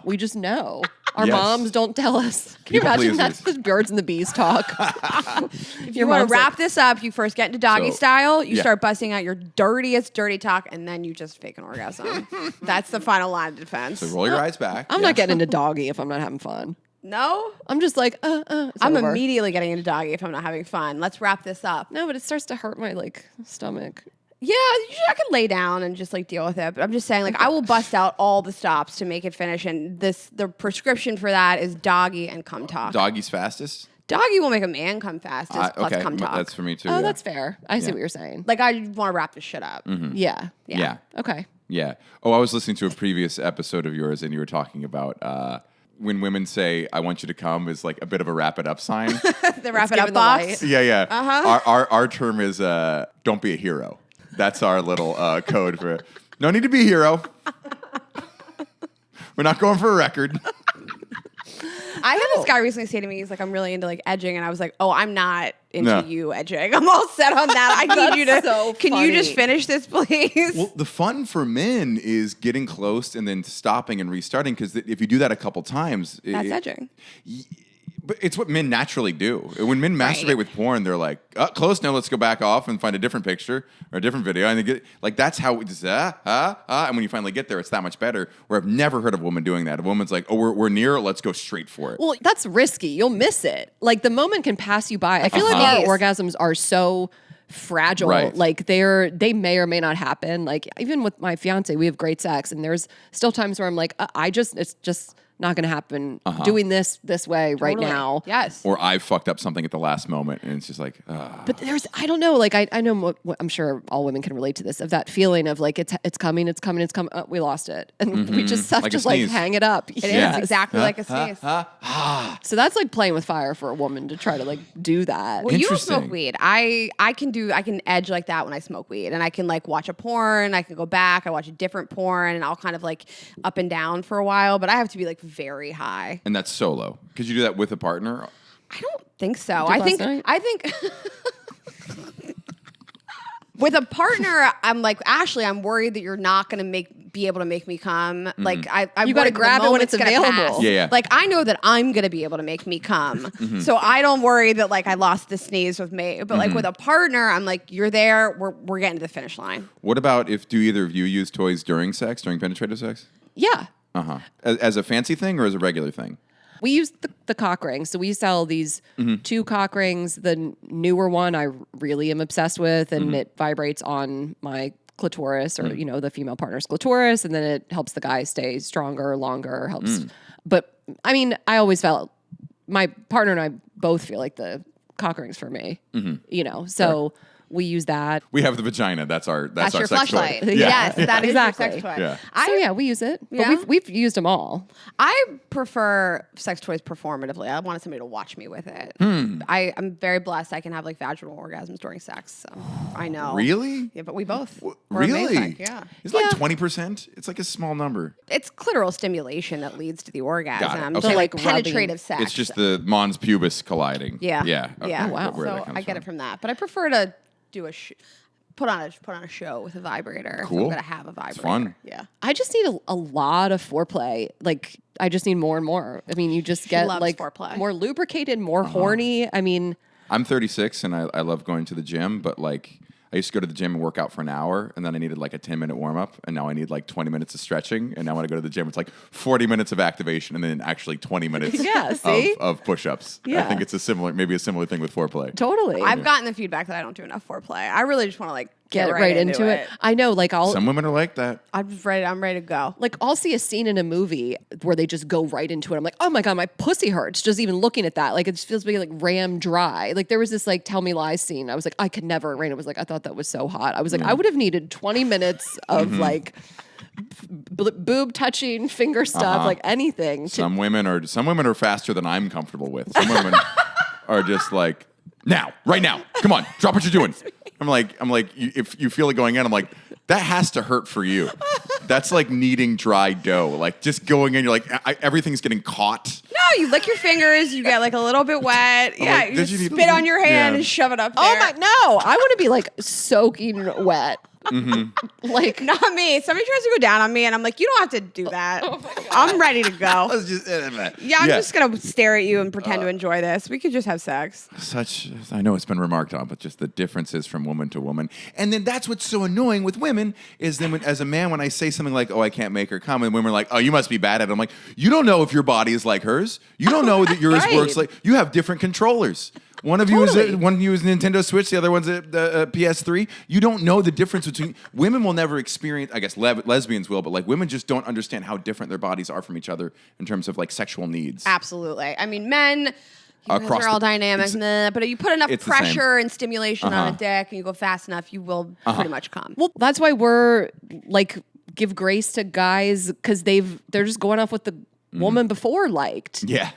We just know. Our Yes. moms don't tell us. Can you People imagine pleasers. that's the birds and the bees talk? if you want to wrap this up, you first get into doggy So, style, you yeah. start busting out your dirtiest dirty talk, and then you just fake an orgasm. That's the final line of defense. So roll your eyes back. I'm not getting into doggy if I'm not having fun. No? I'm just like, it's I'm over. immediately getting into doggy if I'm not having fun. Let's wrap this up. No, but it starts to hurt my like stomach. Yeah, I could lay down and just like deal with it. But I'm just saying, like, I will bust out all the stops to make it finish. And the prescription for that is doggy and cum talk. Doggy's fastest? Doggy will make a man come fastest plus cum talk. That's for me too. Oh, yeah. that's fair. I see what you're saying. Like, I want to wrap this shit up. Yeah. Yeah. Okay. Yeah. Oh, I was listening to a previous episode of yours, and you were talking about when women say, I want you to come, is like a bit of a wrap it up sign. The wrap it give up it the box. light. Yeah. Uh-huh. Our term is don't be a hero. That's our little code for it. No need to be a hero. We're not going for a record. I had this guy recently say to me, he's like, I'm really into like edging. And I was like, oh, I'm not into No. you edging. I'm all set on that. I need you to, so can you just funny. finish this, please? Well, the fun for men is getting close and then stopping and restarting, because if you do that a couple times, That's edging. But it's what men naturally do. When men masturbate with porn, they're like, close now, let's go back off and find a different picture or a different video. And they get like, that's how we just, and when you finally get there, it's that much better. Where I've never heard of a woman doing that. A woman's like, oh, we're near, let's go straight for it. Well, that's risky. You'll miss it. Like the moment can pass you by. I feel like our orgasms are so fragile. Right. Like they may or may not happen. Like even with my fiance, we have great sex, and there's still times where I'm like, it's just not going to happen doing this way right now. Yes. Or I fucked up something at the last moment, and it's just like, But I don't know. Like I know. I'm sure all women can relate to this, of that feeling of like it's coming. We lost it, and we just have Like a to like sneeze. hang it up. It is exactly like a sneeze. So that's like playing with fire for a woman to try to like do that. Well, you don't Interesting. smoke weed. I can edge like that when I smoke weed, and I can like watch a porn. I can go back. I watch a different porn, and I'll kind of like up and down for a while. But I have to be like very high. and that's solo. Could you do that with a partner? I don't think so. did I last think night? with a partner, I'm like, Ashley, I'm worried that you're not going to be able to make me come. Like I'm You gotta worried grab the it when it's moment's gonna available. pass. Yeah. Like I know that I'm going to be able to make me come. So I don't worry that like I lost the sneeze with me. But like with a partner, I'm like, you're there. We're getting to the finish line. What about do either of you use toys during penetrative sex? Yeah. As a fancy thing or as a regular thing? We use the cock ring. So we sell these 2 cock rings. The newer one I really am obsessed with, and it vibrates on my clitoris or, the female partner's clitoris. And then it helps the guy stay stronger, longer, helps. But I mean, I always felt my partner and I both feel like the cock ring's for me, so we use that. We have the vagina. That's our That's your sex toy. fleshlight. Yeah. Yes, that is Exactly. your sex toy. Yeah. We use it. Yeah? But we've used them all. I prefer sex toys performatively. I wanted somebody to watch me with it. I'm very blessed. I can have like vaginal orgasms during sex. So I know. Really? Yeah, but we both. We're Really? amazing. Yeah. It's like 20%. It's like a small number. It's clitoral stimulation that leads to the orgasm. Okay. So Like like rubbing. penetrative sex. It's just the mons pubis colliding. Yeah. Yeah. Okay. Yeah. wow. Where that So comes I get from. it from that. But I prefer to do put on a show with a vibrator. If Cool. I'm gonna have a vibrator. It's fun. Yeah. I just need a lot of foreplay. Like, I just need more and more. I mean, you just get loves like foreplay. more lubricated, more horny. I mean, I'm 36 and I love going to the gym, but like I used to go to the gym and work out for an hour, and then I needed like a 10-minute warm up, and now I need like 20 minutes of stretching, and now when I go to the gym, it's like 40 minutes of activation, and then actually 20 minutes Yeah, see? of push-ups. I Yeah. think it's maybe a similar thing with foreplay. totally. I've gotten the feedback that I don't do enough foreplay. I really just want to like get right into it. I know, like Some women are like that. I'm ready to go. like I'll see a scene in a movie where they just go right into it. I'm like, oh my God, my pussy hurts just even looking at that. Like it just feels like ram dry. Like there was this like Tell Me Lies scene. I was like, I could never. Raina was like, I thought that was so hot. I was like, I would have needed 20 minutes of like boob touching, finger stuff, like anything. Some women are faster than I'm comfortable with. Some women are just like, right now, come on, drop what you're doing. I'm like, if you feel it going in, I'm like, that has to hurt for you. That's like kneading dry dough. Like just going in, you're like, everything's getting caught. No, you lick your fingers, you get like a little bit wet. Yeah, like, you did just you need spit a on your hand yeah. and shove it up there. Oh my no! I want to be like soaking wet. Like Not me. Somebody tries to go down on me, and I'm like, you don't have to do that. I'm ready to go. Let's just, Yeah, I'm just gonna stare at you and pretend to enjoy this. We could just have sex. I know it's been remarked on, but just the differences from woman to woman. And then that's what's so annoying with women is then as a man, when I say something like, oh, I can't make her come, and women are like, oh, you must be bad at it. I'm like, you don't know if your body is like hers. You don't know that yours Right. works like, you have different controllers. One of you is a Nintendo Switch, the other one's a PS3. You don't know the difference between women will never experience. I guess lesbians will, but like women just don't understand how different their bodies are from each other in terms of like sexual needs. Absolutely. I mean, men. You guys Across are all the- dynamic, but if you put enough it's the same. pressure and stimulation on a dick and you go fast enough, you will pretty much come. well, that's why we're like give grace to guys because they're just going off what the woman before liked. Yeah.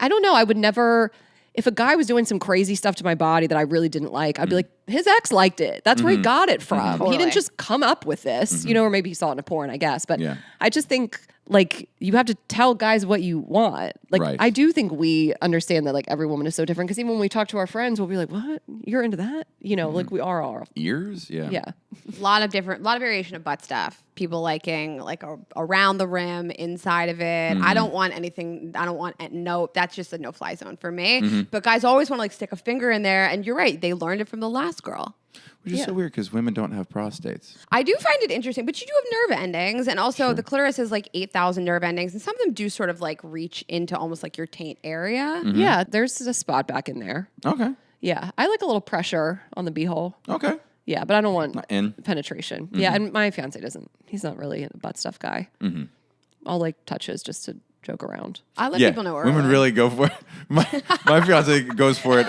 I don't know. I would never. If a guy was doing some crazy stuff to my body that I really didn't like, I'd be like, his ex liked it. That's where he got it from. Totally. He didn't just come up with this, or maybe he saw it in a porn, I guess. But Yeah. I just think like you have to tell guys what you want. Like Right. I do think we understand that like every woman is so different because even when we talk to our friends, we'll be like, what? You're into that? Like we are all. Ears? Yeah. Yeah. A lot of variation of butt stuff. People liking like around the rim, inside of it. I don't want anything. That's just a no-fly zone for me. But guys always want to like stick a finger in there. And you're right. They learned it from the last girl. Which is so weird because women don't have prostates. I do find it interesting, but you do have nerve endings. And also the clitoris has like 8,000 nerve endings. And some of them do sort of like reach into almost like your taint area. Yeah. There's a spot back in there. Okay. Yeah. I like a little pressure on the beehole. Okay. Yeah, but I don't want Not in. penetration. Yeah, and my fiance doesn't. He's not really a butt stuff guy. I'll like touches just to joke around. I let people know early. Women really go for it. My fiance goes for it.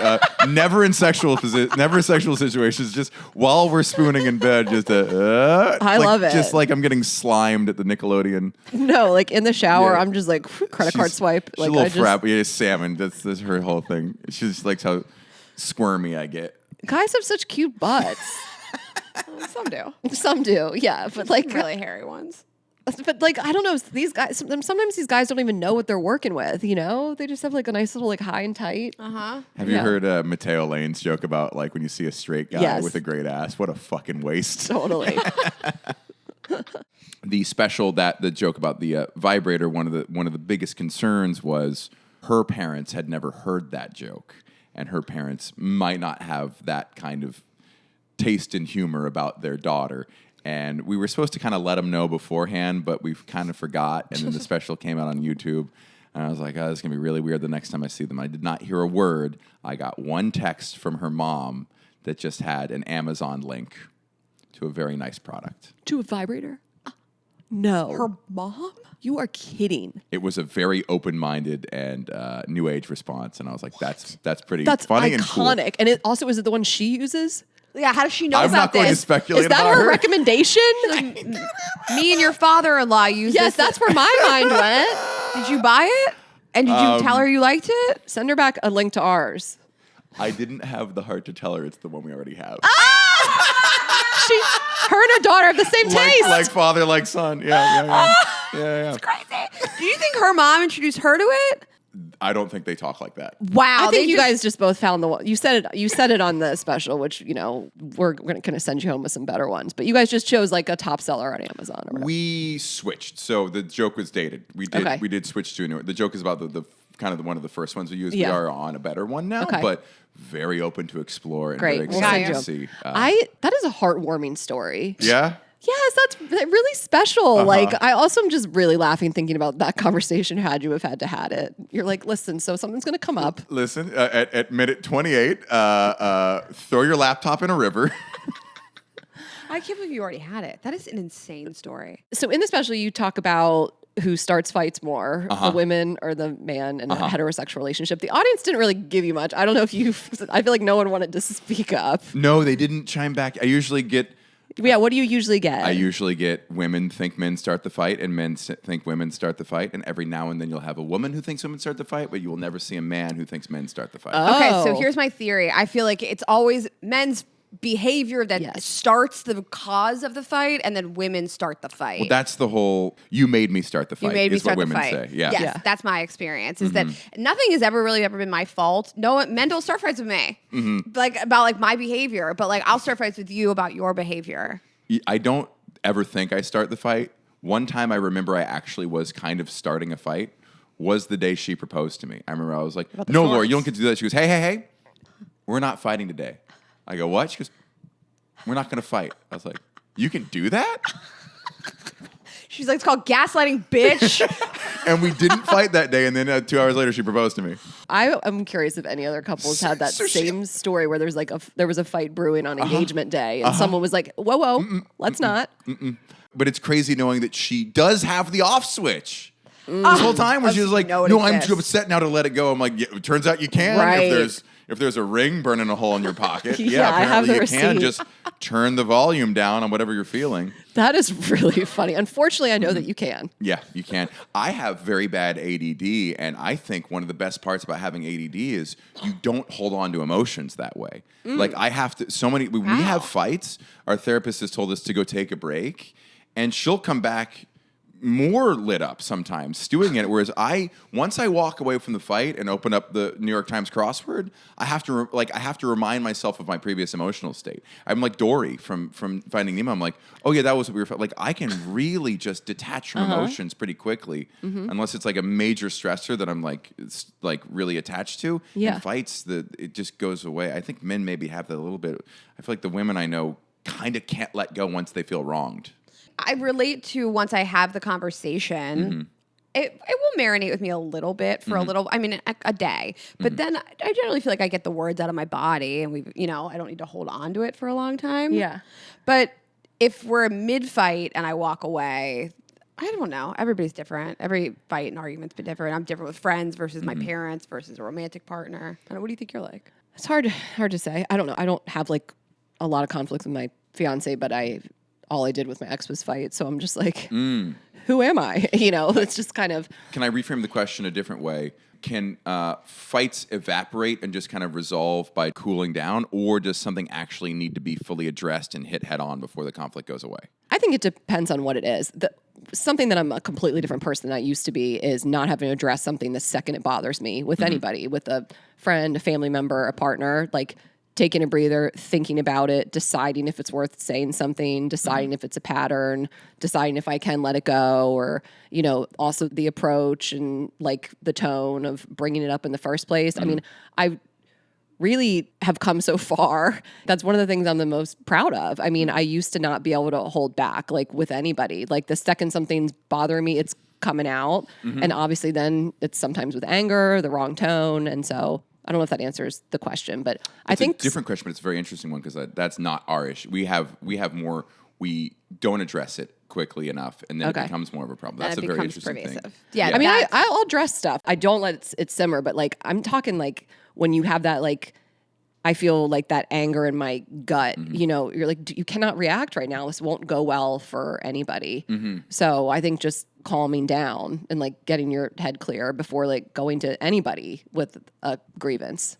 Never in sexual situations. Just while we're spooning in bed. Just I love it. Just like I'm getting slimed at the Nickelodeon. No, like in the shower, Yeah. I'm just like credit card swipe. She's Like a little I just frap. Yeah, salmon. That's her whole thing. She just likes how squirmy I get. guys have such cute butts. Some do. Some do, yeah, but like Really hairy ones. But like I don't know, these guys. Sometimes these guys don't even know what they're working with. They just have like a nice little like high and tight. Uh-huh. Have you Yeah. heard Mateo Lane's joke about like when you see a straight guy Yes. with a great ass? What a fucking waste. Totally. The special the joke about the vibrator, one of the biggest concerns was her parents had never heard that joke, and her parents might not have that kind of taste and humor about their daughter. And we were supposed to kind of let them know beforehand, but we kind of forgot. And then the special came out on YouTube, and I was like, "Oh, this is gonna be really weird the next time I see them." I did not hear a word. I got one text from her mom that just had an Amazon link. to a very nice product. To a vibrator? No. Her mom? You are kidding. It was a very open-minded and new age response, and I was like, "That's pretty That's funny iconic. and cool." And it also, is it the one she uses? Yeah, how does she know I'm about not going to this? speculate Is that about her her. recommendation? Me and your father-in-law use Yes, this. that's where my mind went. Did you buy it? And did you tell her you liked it? Send her back a link to ours. I didn't have the heart to tell her it's the one we already have. Her and her daughter have the same taste. like father, like son. Yeah. Crazy. Do you think her mom introduced her to it? I don't think they talk like that. Wow. I think you guys just both found the one. You said it on the special, which, we're going to send you home with some better ones. But you guys just chose like a top seller on Amazon or whatever. We switched. So the joke was dated. We did switch to a new. The joke is about the kind of one of the first ones we used. Yeah. We are on a better one now, but very open to explore and Great. very We'll excited send to see. that is a heartwarming story. Yeah. Yes, that's really special. Like, I also am just really laughing thinking about that conversation had you have had it. You're like, listen, so something's going to come up. Listen, at minute 28, throw your laptop in a river. I can't believe you already had it. That is an insane story. So in the special, you talk about who starts fights more, the women or the man in a heterosexual relationship. The audience didn't really give you much. I don't know if I feel like no one wanted to speak up. No, they didn't chime back. I usually get what do you usually get? I usually get women think men start the fight and men think women start the fight. And every now and then you'll have a woman who thinks women start the fight, but you will never see a man who thinks men start the fight. Okay, so Oh. here's my theory. I feel like it's always men's behavior that starts the cause of the fight, and then women start the fight. Well, that's the whole, you made me start the fight, You made me is what start the women fight. say. Yeah. Yes, Yeah. that's my experience. Is that nothing has ever been my fault. No, men don't start fights with me, about my behavior. But I'll start fights with you about your behavior. I don't ever think I start the fight. One time I remember I actually was kind of starting a fight was the day she proposed to me. I remember I was like, no, Laura, you don't get to do that. She goes, hey, we're not fighting today. I go, what? She goes, we're not going to fight. I was like, you can do that? She's like, it's called gaslighting, bitch. And we didn't fight that day. And then 2 hours later, she proposed to me. I'm curious if any other couples had that same story where there's there was a fight brewing on engagement day and someone was like, whoa, let's not. But it's crazy knowing that she does have the off switch. This whole time where she was like, know it no, I'm exists. too upset now to let it go. I'm like, yeah, it turns out you can. Right. If there's a ring burning a hole in your pocket, Yeah, I have apparently the you can receipt. just turn the volume down on whatever you're feeling. That is really funny. Unfortunately, I know that you can. Yeah, you can. I have very bad ADD, and I think one of the best parts about having ADD is you don't hold on to emotions that way. Like I have to. When we have fights, our therapist has told us to go take a break, and she'll come back more lit up sometimes, stewing in it. Whereas once I walk away from the fight and open up the New York Times crossword, I have to remind myself of my previous emotional state. I'm like Dory from Finding Nemo. I'm like, oh yeah, that was what we were. Like I can really just detach from emotions pretty quickly, unless it's like a major stressor that I'm like really attached to. Yeah. In fights, it just goes away. I think men maybe have that a little bit. I feel like the women I know kind of can't let go once they feel wronged. I relate to once I have the conversation, it will marinate with me a little bit for a day. But then I generally feel like I get the words out of my body and I don't need to hold on to it for a long time. Yeah. But if we're mid-fight and I walk away, I don't know. Everybody's different. Every fight and argument's been different. I'm different with friends versus my parents versus a romantic partner. I don't know, what do you think you're like? It's hard to say. I don't know. I don't have a lot of conflicts with my fiance, but all I did with my ex was fight. So I'm just like, who am I? It's just kind of. Can I reframe the question a different way? Can fights evaporate and just kind of resolve by cooling down, or does something actually need to be fully addressed and hit head on before the conflict goes away? I think it depends on what it is. Something that I'm a completely different person than I used to be is not having to address something the second it bothers me with anybody, with a friend, a family member, a partner, taking a breather, thinking about it, deciding if it's worth saying something, deciding if it's a pattern, deciding if I can let it go, or, also the approach and the tone of bringing it up in the first place. I mean, I really have come so far. That's one of the things I'm the most proud of. I mean, I used to not be able to hold back with anybody. The second something's bothering me, it's coming out. And obviously then it's sometimes with anger, the wrong tone. And so I don't know if that answers the question, but I It's think a different question, but it's a very interesting one because that's not our issue. We have more. We don't address it quickly enough, and then Okay. it becomes more of a problem. Then That's it a very becomes interesting pervasive. thing. Yeah, I mean, that's- I'll address stuff. I don't let it simmer, but like I'm talking like when you have that like I feel like that anger in my gut. You know, you're like you cannot react right now. This won't go well for anybody. So I think just calming down and like getting your head clear before like going to anybody with a grievance.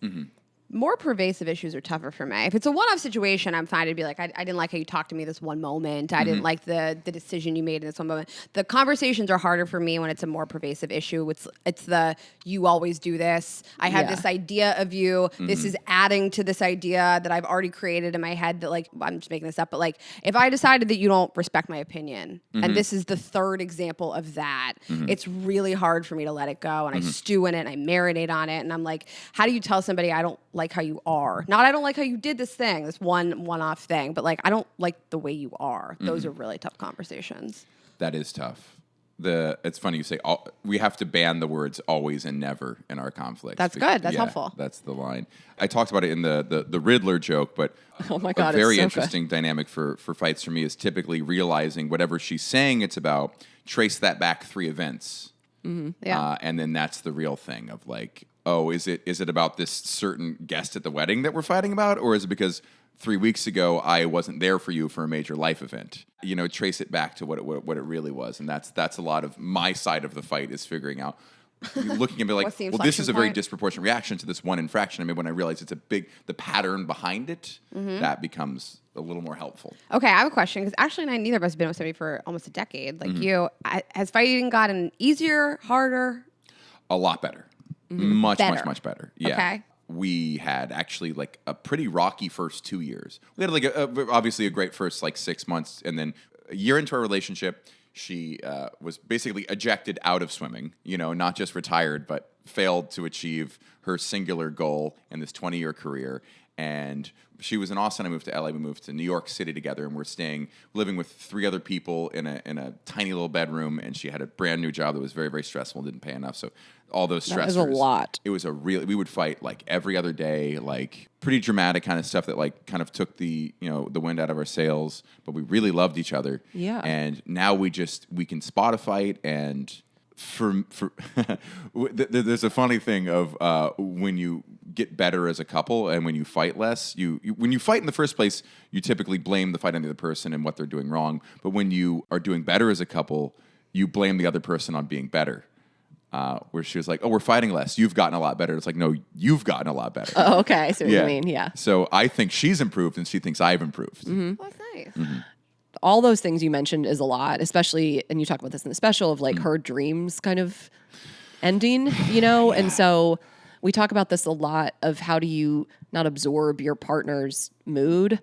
more pervasive issues are tougher for me. If it's a one-off situation, I'm fine to be like, I didn't like how you talked to me this one moment. I didn't like the decision you made in this one moment. The conversations are harder for me when it's a more pervasive issue. It's the, you always do this. I have this idea of you. This is adding to this idea that I've already created in my head that like, I'm just making this up, but like, if I decided that you don't respect my opinion, and this is the third example of that, it's really hard for me to let it go. And I stew in it and I marinate on it. And I'm like, how do you tell somebody I don't like how you are? Not I don't like how you did this thing, this one-off thing, but like I don't like the way you are. Those are really tough conversations. That is tough. It's funny you say we have to ban the words always and never in our conflicts. That's good. That's helpful. That's the line. I talked about it in the Riddler joke, but Oh my God, a very it's so interesting dynamic for fights for me is typically realizing whatever she's saying it's about, trace that back 3 events. Yeah. And then that's the real thing of like, oh, is it about this certain guest at the wedding that we're fighting about? Or is it because 3 weeks ago I wasn't there for you for a major life event? You know, trace it back to what it really was. And that's a lot of my side of the fight is figuring out, looking at me like, What's the well, this inflection is a very point? disproportionate reaction to this one infraction. I mean, when I realize it's the pattern behind it, that becomes a little more helpful. Okay, I have a question because Ashley and I, neither of us have been with somebody for almost a decade. Like you, has fighting gotten easier, harder? A lot better. Much Better. much better. Yeah. Okay. We had actually like a pretty rocky first 2 years. We had like obviously a great first like 6 months, and then a year into our relationship, she was basically ejected out of swimming. You know, not just retired, but failed to achieve her singular goal in this 20-year career. And she was in Austin. I moved to LA. We moved to New York City together, and we're living with 3 other people in a tiny little bedroom. And she had a brand new job that was very, very stressful, didn't pay enough. So all those stressors. That is a lot. It was we would fight like every other day, like pretty dramatic kind of stuff that like kind of took the wind out of our sails. But we really loved each other. Yeah. And now we can spot a fight, and for there's a funny thing of when you get better as a couple and when you fight less, when you fight in the first place, you typically blame the fight on the other person and what they're doing wrong. But when you are doing better as a couple, you blame the other person on being better. Where she was like, "Oh, we're fighting less. You've gotten a lot better." It's like, "No, you've gotten a lot better." Oh, okay. I see what you mean. Yeah. So I think she's improved and she thinks I've improved. Well, that's nice. All those things you mentioned is a lot, especially, and you talk about this in the special of like her dreams kind of ending, you know? And so we talk about this a lot of how do you not absorb your partner's mood,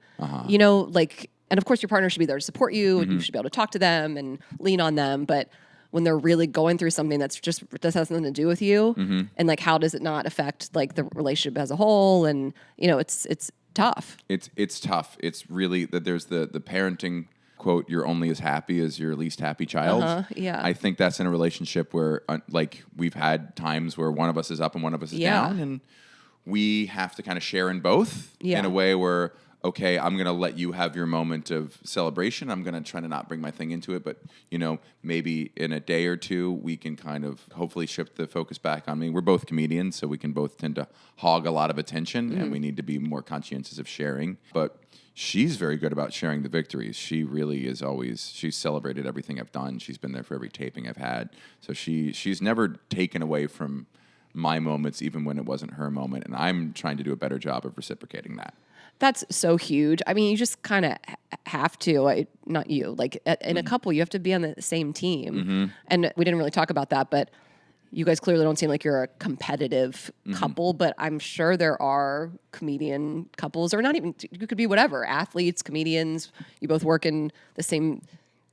you know, like, and of course your partner should be there to support you and you should be able to talk to them and lean on them. But when they're really going through something that has nothing to do with you, and like, how does it not affect like the relationship as a whole? And, you know, it's tough. It's tough. It's really that there's the parenting quote, "You're only as happy as your least happy child." Yeah. I think that's in a relationship where like we've had times where one of us is up and one of us is down, and we have to kind of share in both in a way where, okay, I'm going to let you have your moment of celebration. I'm going to try to not bring my thing into it. But, you know, maybe in a day or two, we can kind of hopefully shift the focus back on me. We're both comedians, so we can both tend to hog a lot of attention, and we need to be more conscientious of sharing. But she's very good about sharing the victories. She really is she's celebrated everything I've done. She's been there for every taping I've had. So she's never taken away from my moments, even when it wasn't her moment. And I'm trying to do a better job of reciprocating that. That's so huge. I mean, you just kind of have to, not you, like in a couple, you have to be on the same team. And we didn't really talk about that, but you guys clearly don't seem like you're a competitive couple, but I'm sure there are comedian couples, or not even, you could be whatever, athletes, comedians, you both work in the same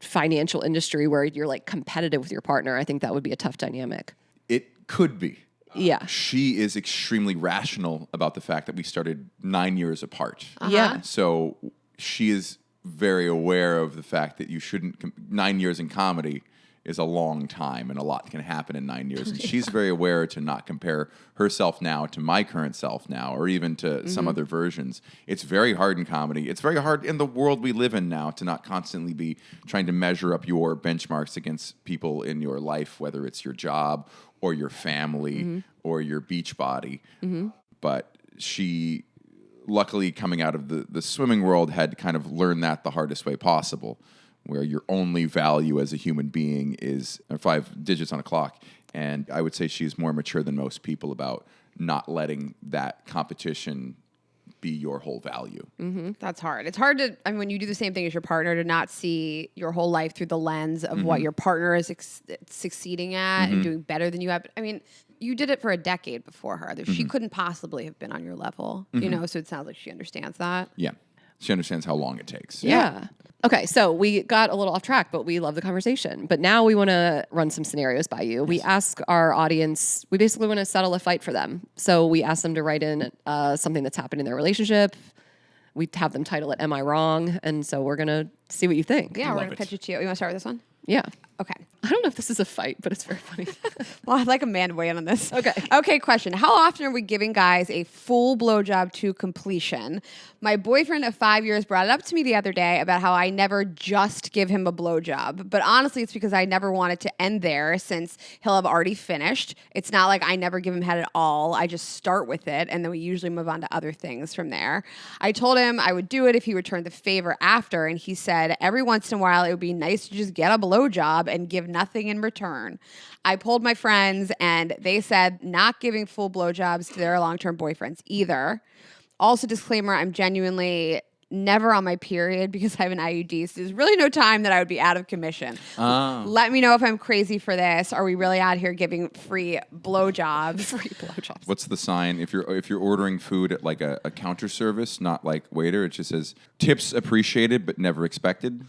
financial industry where you're like competitive with your partner. I think that would be a tough dynamic. It could be. Yeah. She is extremely rational about the fact that we started 9 years apart. Yeah. So she is very aware of the fact that you shouldn't, 9 years in comedy is a long time, and a lot can happen in 9 years. And she's very aware to not compare herself now to my current self now, or even to some other versions. It's very hard in comedy. It's very hard in the world we live in now to not constantly be trying to measure up your benchmarks against people in your life, whether it's your job or your family or your beach body. But she, luckily coming out of the swimming world, had kind of learned that the hardest way possible, where your only value as a human being is 5 digits on a clock. And I would say she's more mature than most people about not letting that competition be your whole value. That's hard. It's hard to, I mean, when you do the same thing as your partner, to not see your whole life through the lens of what your partner is succeeding at and doing better than you have. I mean, you did it for a decade before her. She couldn't possibly have been on your level, you know, so it sounds like she understands that. Yeah. She understands how long it takes. Yeah. Okay, so we got a little off track, but we love the conversation. But now we want to run some scenarios by you. We ask our audience, we basically want to settle a fight for them. So we ask them to write in something that's happened in their relationship. We have them title it, Am I Wrong? And so we're going to see what you think. Yeah, we're love going to it. pitch it to you. You want to start with this one? Yeah. Okay. I don't know if this is a fight, but it's very funny. Well, I'd like a man to weigh in on this. Okay. Okay, question. How often are we giving guys a full blowjob to completion? My boyfriend of 5 years brought it up to me the other day about how I never just give him a blowjob. But honestly, it's because I never want it to end there, since he'll have already finished. It's not like I never give him head at all. I just start with it, and then we usually move on to other things from there. I told him I would do it if he returned the favor after, and he said every once in a while it would be nice to just get a blowjob and give nothing in return. I polled my friends, and they said not giving full blowjobs to their long-term boyfriends either. Also, disclaimer, I'm genuinely never on my period because I have an IUD, so there's really no time that I would be out of commission. Let me know if I'm crazy for this. Are we really out here giving free blowjobs? Free blowjobs. What's the sign if you're ordering food at like a counter service, not like waiter? It just says tips appreciated but never expected.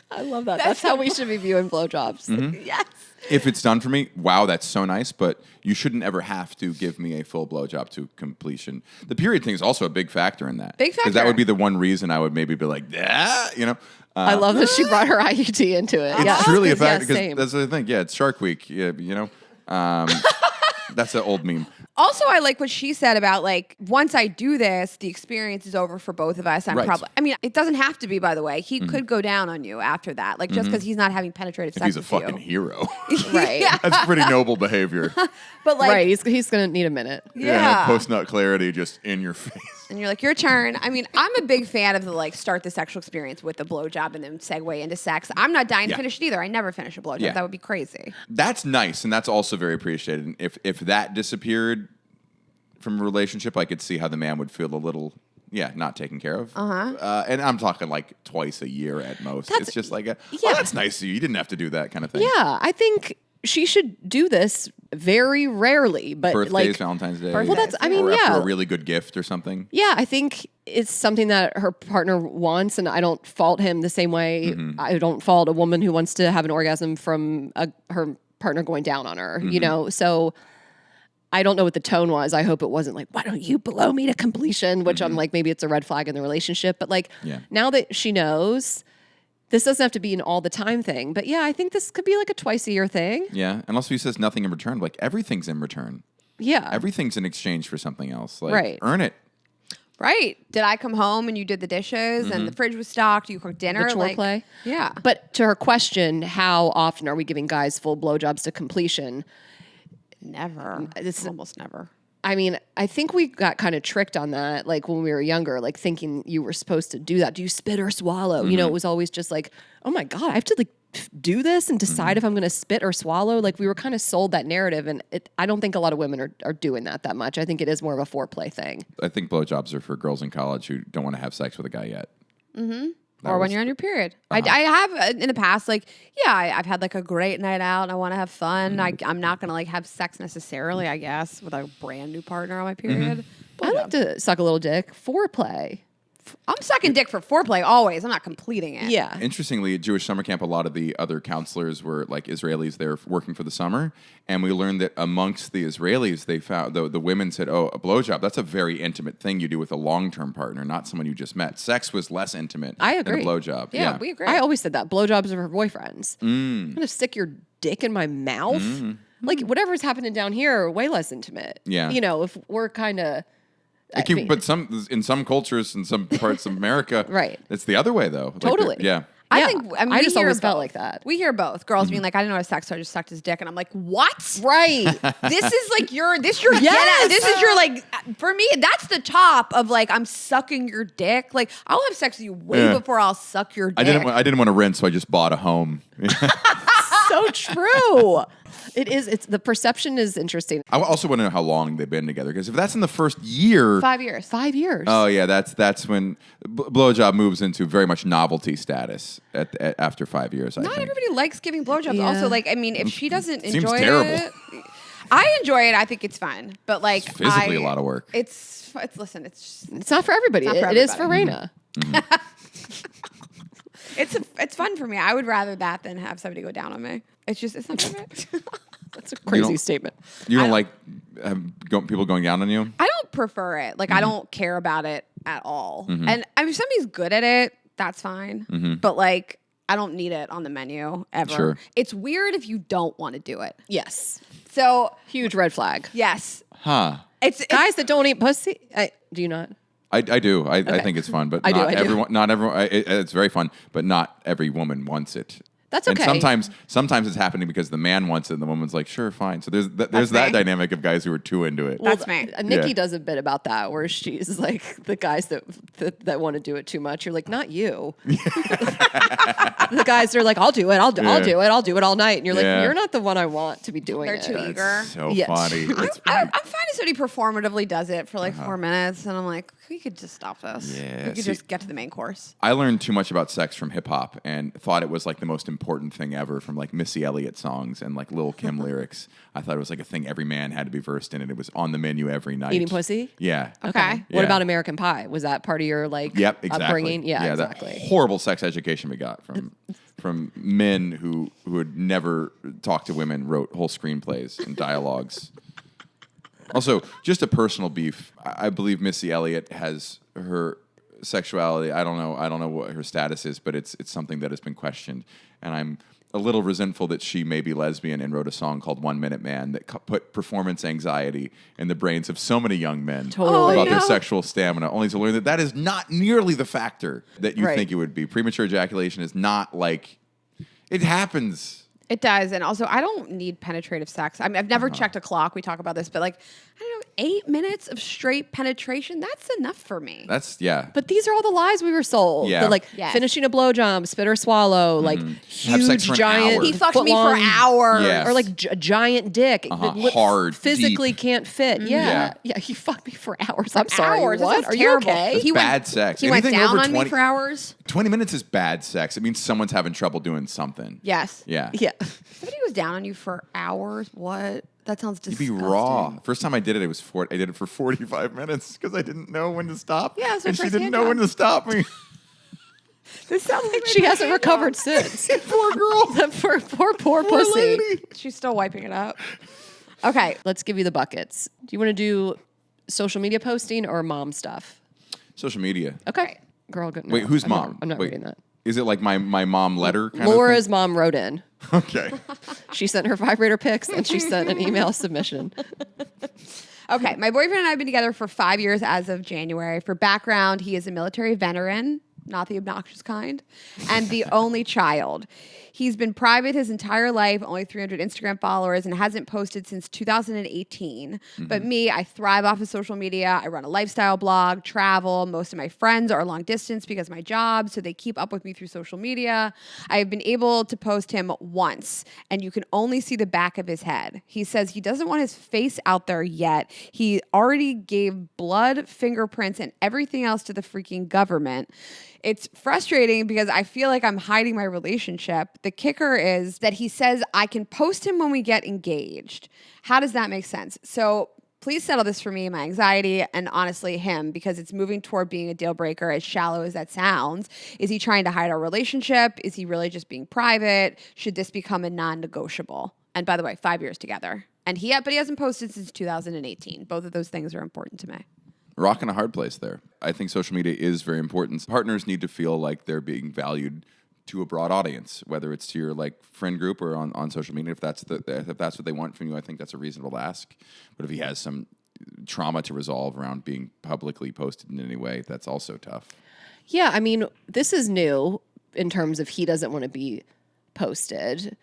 I love that. That's how we should be viewing blowjobs. Yes. If it's done for me, wow, that's so nice, but you shouldn't ever have to give me a full blowjob to completion. The period thing is also a big factor in that. Big factor. Because that would be the one reason I would maybe be like, yeah, you know. I love that she brought her IUD into it. It's truly a factor, because same. that's the thing. Yeah, it's Shark Week, yeah, you know. That's an old meme. Also, I like what she said about, like, once I do this, the experience is over for both of us. I'm Right. probably, I mean, it doesn't have to be, by the way. He could go down on you after that. Like, just because he's not having penetrative If sex he's a with fucking you. hero. Right. Yeah. That's pretty noble behavior. But, like, Right. He's going to need a minute. Yeah. Post-nut clarity just in your face. and you're like, your turn. I mean, I'm a big fan of the, like, start the sexual experience with a blowjob and then segue into sex. I'm not dying to Yeah. finish it either. I never finish a blowjob. Yeah. That would be crazy. That's nice, and that's also very appreciated. And if that disappeared from a relationship, I could see how the man would feel a little, not taken care of. And I'm talking like twice a year at most. It's just like, that's nice of you. You didn't have to do that kind of thing. Yeah. I think she should do this very rarely, but Birthdays, like, Valentine's Day. Well, that's- I mean, or after yeah. a really good gift or something. yeah, I think it's something that her partner wants, and I don't fault him the same way I don't fault a woman who wants to have an orgasm from her partner going down on her, you know? So I don't know what the tone was. I hope it wasn't like, why don't you blow me to completion? Which I'm like, maybe it's a red flag in the relationship. But like, now that she knows, this doesn't have to be an all the time thing. But yeah, I think this could be like a twice a year thing. Yeah. And also he says nothing in return. Like everything's in return. Yeah. Everything's in exchange for something else. Like, Right. earn it. Right. Did I come home and you did the dishes and the fridge was stocked? You cooked dinner? The chore play. Yeah. But to her question, how often are we giving guys full blowjobs to completion? Never. It's almost never. I mean, I think we got kind of tricked on that, like when we were younger, like thinking you were supposed to do that. Do you spit or swallow? You know, it was always just like, oh my God, I have to like do this and decide if I'm going to spit or swallow. Like we were kind of sold that narrative, and I don't think a lot of women are doing that much. I think it is more of a foreplay thing. I think blowjobs are for girls in college who don't want to have sex with a guy yet. Or when you're on your period. I have in the past, like, I've had like a great night out and I want to have fun. I'm not going to like have sex necessarily, I guess, with a brand new partner on my period. I like to suck a little dick. Foreplay. I'm sucking dick for foreplay always. I'm not completing it. Yeah. Interestingly, at Jewish summer camp, a lot of the other counselors were like Israelis there working for the summer. And we learned that amongst the Israelis, they found the women said, oh, a blowjob, that's a very intimate thing you do with a long-term partner, not someone you just met. Sex was less intimate I agree. than a blowjob. Yeah, we agree. I always said that. Blowjobs are for boyfriends. I'm going to stick your dick in my mouth. Like, whatever's happening down here, way less intimate. Yeah. You know, if we're kind of... But in some cultures, in some parts of America, Right. it's the other way, though. Like Totally. yeah. I think I we just hear always felt both. like that. We hear both girls being like, I didn't know how to sex, so I just sucked his dick, and I'm like, what? Right. This is like your get out. This is your like for me. That's the top of like I'm sucking your dick. Like I'll have sex with you way before I'll suck your dick. I didn't want to rent, so I just bought a home. So true. It's the perception is interesting. I also want to know how long they've been together, because if that's in the first year, 5 years. 5 years. oh yeah, that's when blowjob moves into very much novelty status after 5 years. I Not think. everybody likes giving blowjobs. Yeah. Also, like I mean, if she doesn't Seems enjoy terrible. it, I enjoy it. I think it's fun, but like It's physically a lot of work. It's listen. It's just, It's not for everybody. Not for It is for everybody. Raina. it's fun for me. I would rather that than have somebody go down on me. It's not for me. That's a crazy don't- statement. You don't like people going down on you? I don't prefer it. Like I don't care about it at all. And I mean, if somebody's good at it, that's fine. But like, I don't need it on the menu ever. Sure. It's weird if you don't want to do it. Yes. So Huge red flag. yes, Huh. it's Guys that don't eat pussy. Do you not? I do. I think it's fun, but I do, not I do. everyone. Not everyone. It's very fun, but not every woman wants it. That's And okay. sometimes it's happening because the man wants it and the woman's like, sure, fine. So there's that me. dynamic of guys who are too into it. That's me. Nikki Yeah. does a bit about that, where she's like the guys that want to do it too much. You're like, not you. The guys are like, I'll do it. I'll do it all night. And you're like, Yeah. you're not the one I want to be doing They're it. too eager. So Yes. funny. I'm It's- fine if somebody performatively does it for like 4 minutes, and I'm like, we could just stop this. Yeah, We could see- just get to the main course. I learned too much about sex from hip hop and thought it was like the most important thing ever from like Missy Elliott songs and like Lil Kim lyrics. I thought it was like a thing every man had to be versed in, and it was on the menu every night. Eating pussy? Yeah. Okay. What Yeah. about American Pie? Was that part of your like Yep, exactly. upbringing? Yeah, that exactly. horrible sex education we got from men who had never talked to women, wrote whole screenplays and dialogues. Also, just a personal beef. I believe Missy Elliott has her sexuality. I don't know what her status is, but it's something that has been questioned, and I'm a little resentful that she may be lesbian and wrote a song called 1 Minute Man that put performance anxiety in the brains of so many young men Totally. about their no. sexual stamina, only to learn that is not nearly the factor that you Right. think it would be. Premature ejaculation is not like, it happens. It does, and also I don't need penetrative sex. I mean, I've never checked a clock. We talk about this, but like I don't know, 8 minutes of straight penetration—that's enough for me. That's, yeah. But these are all the lies we were sold. Yeah. The, like Yes. finishing a blowjob, spit or swallow, like Have sex huge for an giant. hour. He fucked me for foot-long- hours. Yeah. Or like a giant dick. Uh-huh. that Hard, physically deep. can't fit. Yeah. Yeah. He fucked me for hours. I'm sorry. Hours. That What? sounds Are you terrible. okay? That's He went- bad sex. He went Anything down over on 20 me for hours. 20 minutes is bad sex. It means someone's having trouble doing something. Yes. Yeah. Yeah. Somebody was down on you for hours. What? That sounds You'd disgusting. be raw. First time I did it, I did it for 45 minutes because I didn't know when to stop. Yeah, it's my and she first didn't hand know job. when to stop me. This sounds like She hasn't recovered since. Poor girl. Poor pussy. lady. She's still wiping it up. Okay. Let's give you the buckets. Do you want to do social media posting or mom stuff? Social media. Okay. Girl, good. no, Wait, who's I'm mom? Not, I'm not Wait, reading that. Is it like my mom letter kind Laura's mom wrote in. of thing? Okay. She sent her vibrator pics and she sent an email submission. Okay, my boyfriend and I have been together for 5 years as of January. For background, he is a military veteran, not the obnoxious kind, and the only child. He's been private his entire life, only 300 Instagram followers, and hasn't posted since 2018. But me, I thrive off of social media. I run a lifestyle blog, travel. Most of my friends are long distance because of my job, so they keep up with me through social media. I have been able to post him once, and you can only see the back of his head. He says he doesn't want his face out there yet. He already gave blood, fingerprints, and everything else to the freaking government. It's frustrating because I feel like I'm hiding my relationship. The kicker is that he says I can post him when we get engaged. How does that make sense? So Please settle this for me, my anxiety, and honestly him, because it's moving toward being a deal breaker, as shallow as that sounds. Is he trying to hide our relationship? Is he really just being private? Should this become a non-negotiable? And by the way, 5 years together. But he hasn't posted since 2018. Both of those things are important to me. Rock and a hard place there. I think social media is very important. Partners need to feel like they're being valued to a broad audience, whether it's to your like friend group or on social media. If that's what they want from you, I think that's a reasonable ask. But if he has some trauma to resolve around being publicly posted in any way, that's also tough. Yeah, I mean, this is new in terms of he doesn't want to be posted.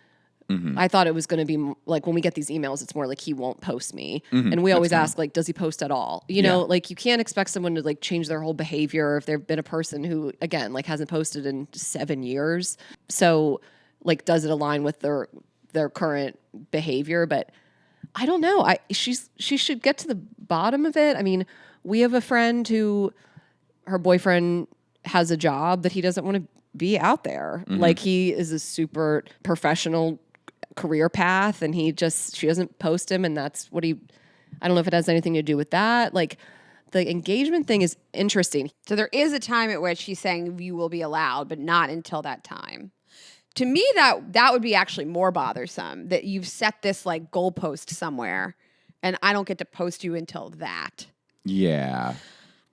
Mm-hmm. I thought it was going to be like when we get these emails, it's more like he won't post me. Mm-hmm. And we always ask, like, does he post at all? You know, like you can't expect someone to like change their whole behavior if they've been a person who, again, like hasn't posted in 7 years. So like, does it align with their current behavior? But I don't know. She should get to the bottom of it. I mean, we have a friend who her boyfriend has a job that he doesn't want to be out there. Mm-hmm. Like he is a super professional career path and she doesn't post him, and that's what I don't know if it has anything to do with that. Like the engagement thing is interesting. So there is a time at which he's saying you will be allowed, but not until that time. To me, that would be actually more bothersome, that you've set this like goalpost somewhere and I don't get to post you until that. Yeah.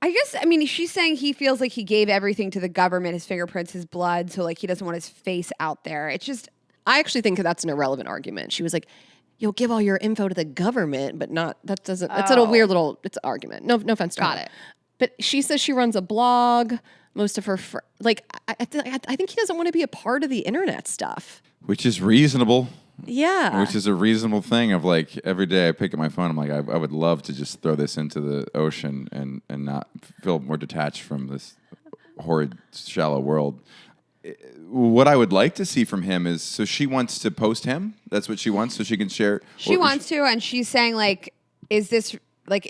I guess, I mean, she's saying he feels like he gave everything to the government, his fingerprints, his blood, so like he doesn't want his face out there. It's just, I actually think that's an irrelevant argument. She was like, you'll give all your info to the government, but that's a weird little, it's an argument. No offense to got her. it. But she says she runs a blog. Most of her, I think he doesn't want to be a part of the internet stuff. Which is reasonable. Yeah. Which is a reasonable thing of like, every day I pick up my phone, I'm like, I would love to just throw this into the ocean and not feel more detached from this horrid, shallow world. What I would like to see from him is, so she wants to post him? That's what she wants, so she can share? She wants to, and she's saying like, is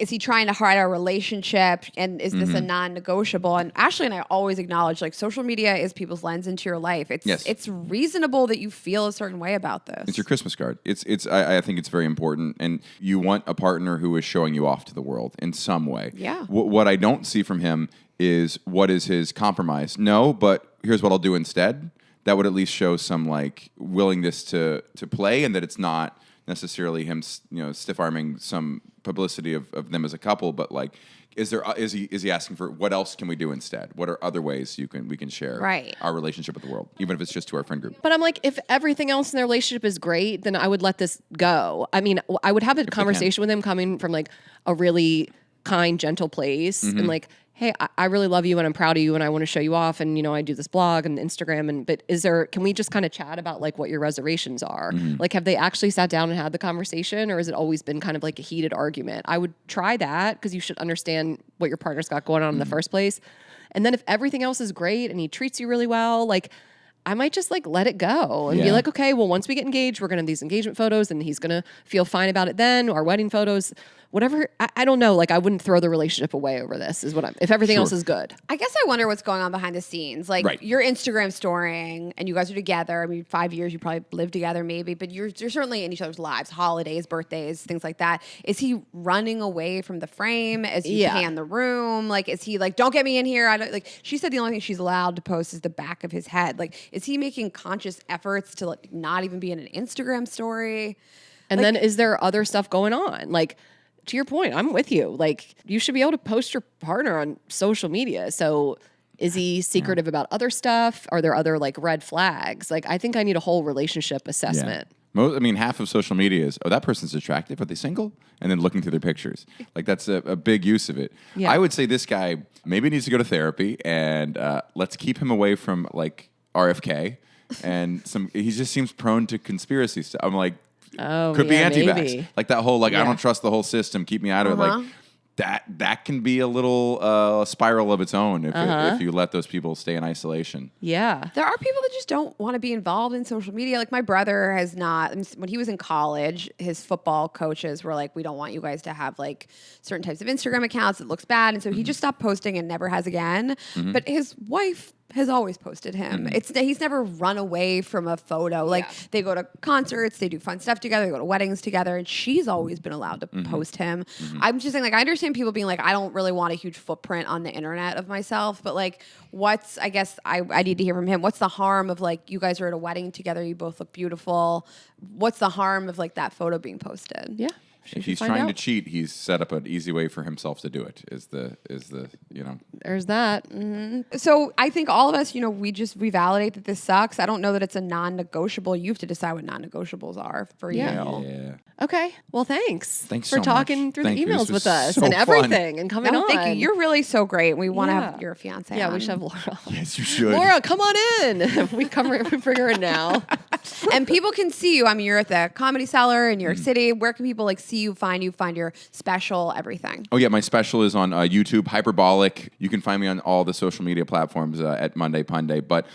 he trying to hide our relationship, and is this a non-negotiable? And Ashley and I always acknowledge, like, social media is people's lens into your life. It's reasonable that you feel a certain way about this. It's your Christmas card. I think it's very important, and you want a partner who is showing you off to the world in some way. Yeah. What I don't see from him is, what is his compromise? No, but here's what I'll do instead. That would at least show some like willingness to play, and that it's not necessarily him, stiff-arming some publicity of them as a couple, but like, is he asking for what else can we do instead? What are other ways we can share our relationship with the world, even if it's just to our friend group? But I'm like, if everything else in their relationship is great, then I would let this go. I mean, I would have a conversation with him coming from like a really kind, gentle place, and like, hey, I really love you and I'm proud of you and I want to show you off, and I do this blog and Instagram, but can we just kind of chat about like what your reservations are? Like, have they actually sat down and had the conversation, or has it always been kind of like a heated argument? I would try that, because you should understand what your partner's got going on in the first place. And then if everything else is great and he treats you really well, like, I might just like let it go and be like, okay, well, once we get engaged, we're going to have these engagement photos and he's going to feel fine about it then, our wedding photos, whatever. I don't know. Like, I wouldn't throw the relationship away over this if everything else is good. I guess I wonder what's going on behind the scenes. Like, you're Instagram storying and you guys are together. I mean, 5 years, you probably live together maybe, but you're certainly in each other's lives, holidays, birthdays, things like that. Is he running away from the frame as you pan the room? Like, is he like, don't get me in here? She said the only thing she's allowed to post is the back of his head. Like, is he making conscious efforts to like not even be in an Instagram story? And then is there other stuff going on? Like, to your point, I'm with you. Like, you should be able to post your partner on social media. So is he secretive about other stuff? Are there other like red flags? Like, I think I need a whole relationship assessment. Yeah. Half of social media is, that person's attractive. Are they single? And then looking through their pictures. Like, that's a big use of it. Yeah. I would say this guy maybe needs to go to therapy, and let's keep him away from like RFK. And he just seems prone to conspiracy stuff. I'm like, could be anti-vax. Like that whole, I don't trust the whole system. Keep me out of it. Like that can be a little spiral of its own if you let those people stay in isolation. Yeah. There are people that just don't want to be involved in social media. Like, my brother has not. When he was in college, his football coaches were like, we don't want you guys to have like certain types of Instagram accounts. It looks bad. And so he just stopped posting and never has again. But his wife has always posted him. He's never run away from a photo. Like they go to concerts, they do fun stuff together, they go to weddings together, and she's always been allowed to post him. I'm just saying, like, I understand people being like, I don't really want a huge footprint on the internet of myself, but like, I guess I need to hear from him. What's the harm of like, you guys are at a wedding together, you both look beautiful. What's the harm of like that photo being posted? Yeah. If he's trying to cheat, he's set up an easy way for himself to do it. Is the There's that. So I think all of us, we validate that this sucks. I don't know that it's a non-negotiable. You have to decide what non-negotiables are for you. Yeah. Okay. Well, thanks. Thanks for so talking much. through Thank the you. This emails was with us so and fun. everything and coming No, on. thank you. You're really so great. We want to have your fiance. Yeah, on. we should have Laura. Yes, you should. Laura, come on in. we bring her in now. And people can see you. I mean, you're at the Comedy Cellar in New York City. Where can people like see you, find your special, everything? Oh yeah, my special is on YouTube, Hyperbolic. You can find me on all the social media platforms at Monday Punday. But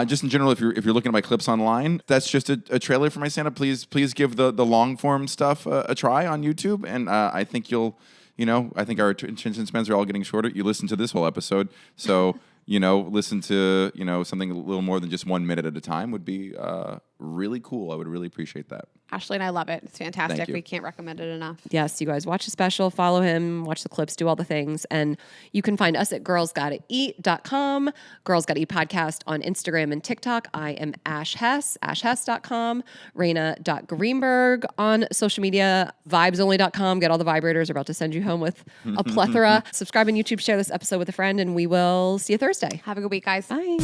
just in general, if you're looking at my clips online, that's just a trailer for my stand-up. Please give the long form stuff a try on YouTube, and I think I think our attention spans are all getting shorter. You listen to this whole episode, so. Listen to, something a little more than just 1 minute at a time would be really cool. I would really appreciate that. Ashley and I love it. It's fantastic. Thank you. We can't recommend it enough. Yes, you guys watch the special, follow him, watch the clips, do all the things. And you can find us at girlsgottaeat.com, Girls Gotta Eat Podcast on Instagram and TikTok. I am Ash Hess, ashhess.com, Raina.Greenberg on social media, vibesonly.com. Get all the vibrators. We're about to send you home with a plethora. Subscribe on YouTube, share this episode with a friend, and we will see you Thursday. Have a good week, guys. Bye.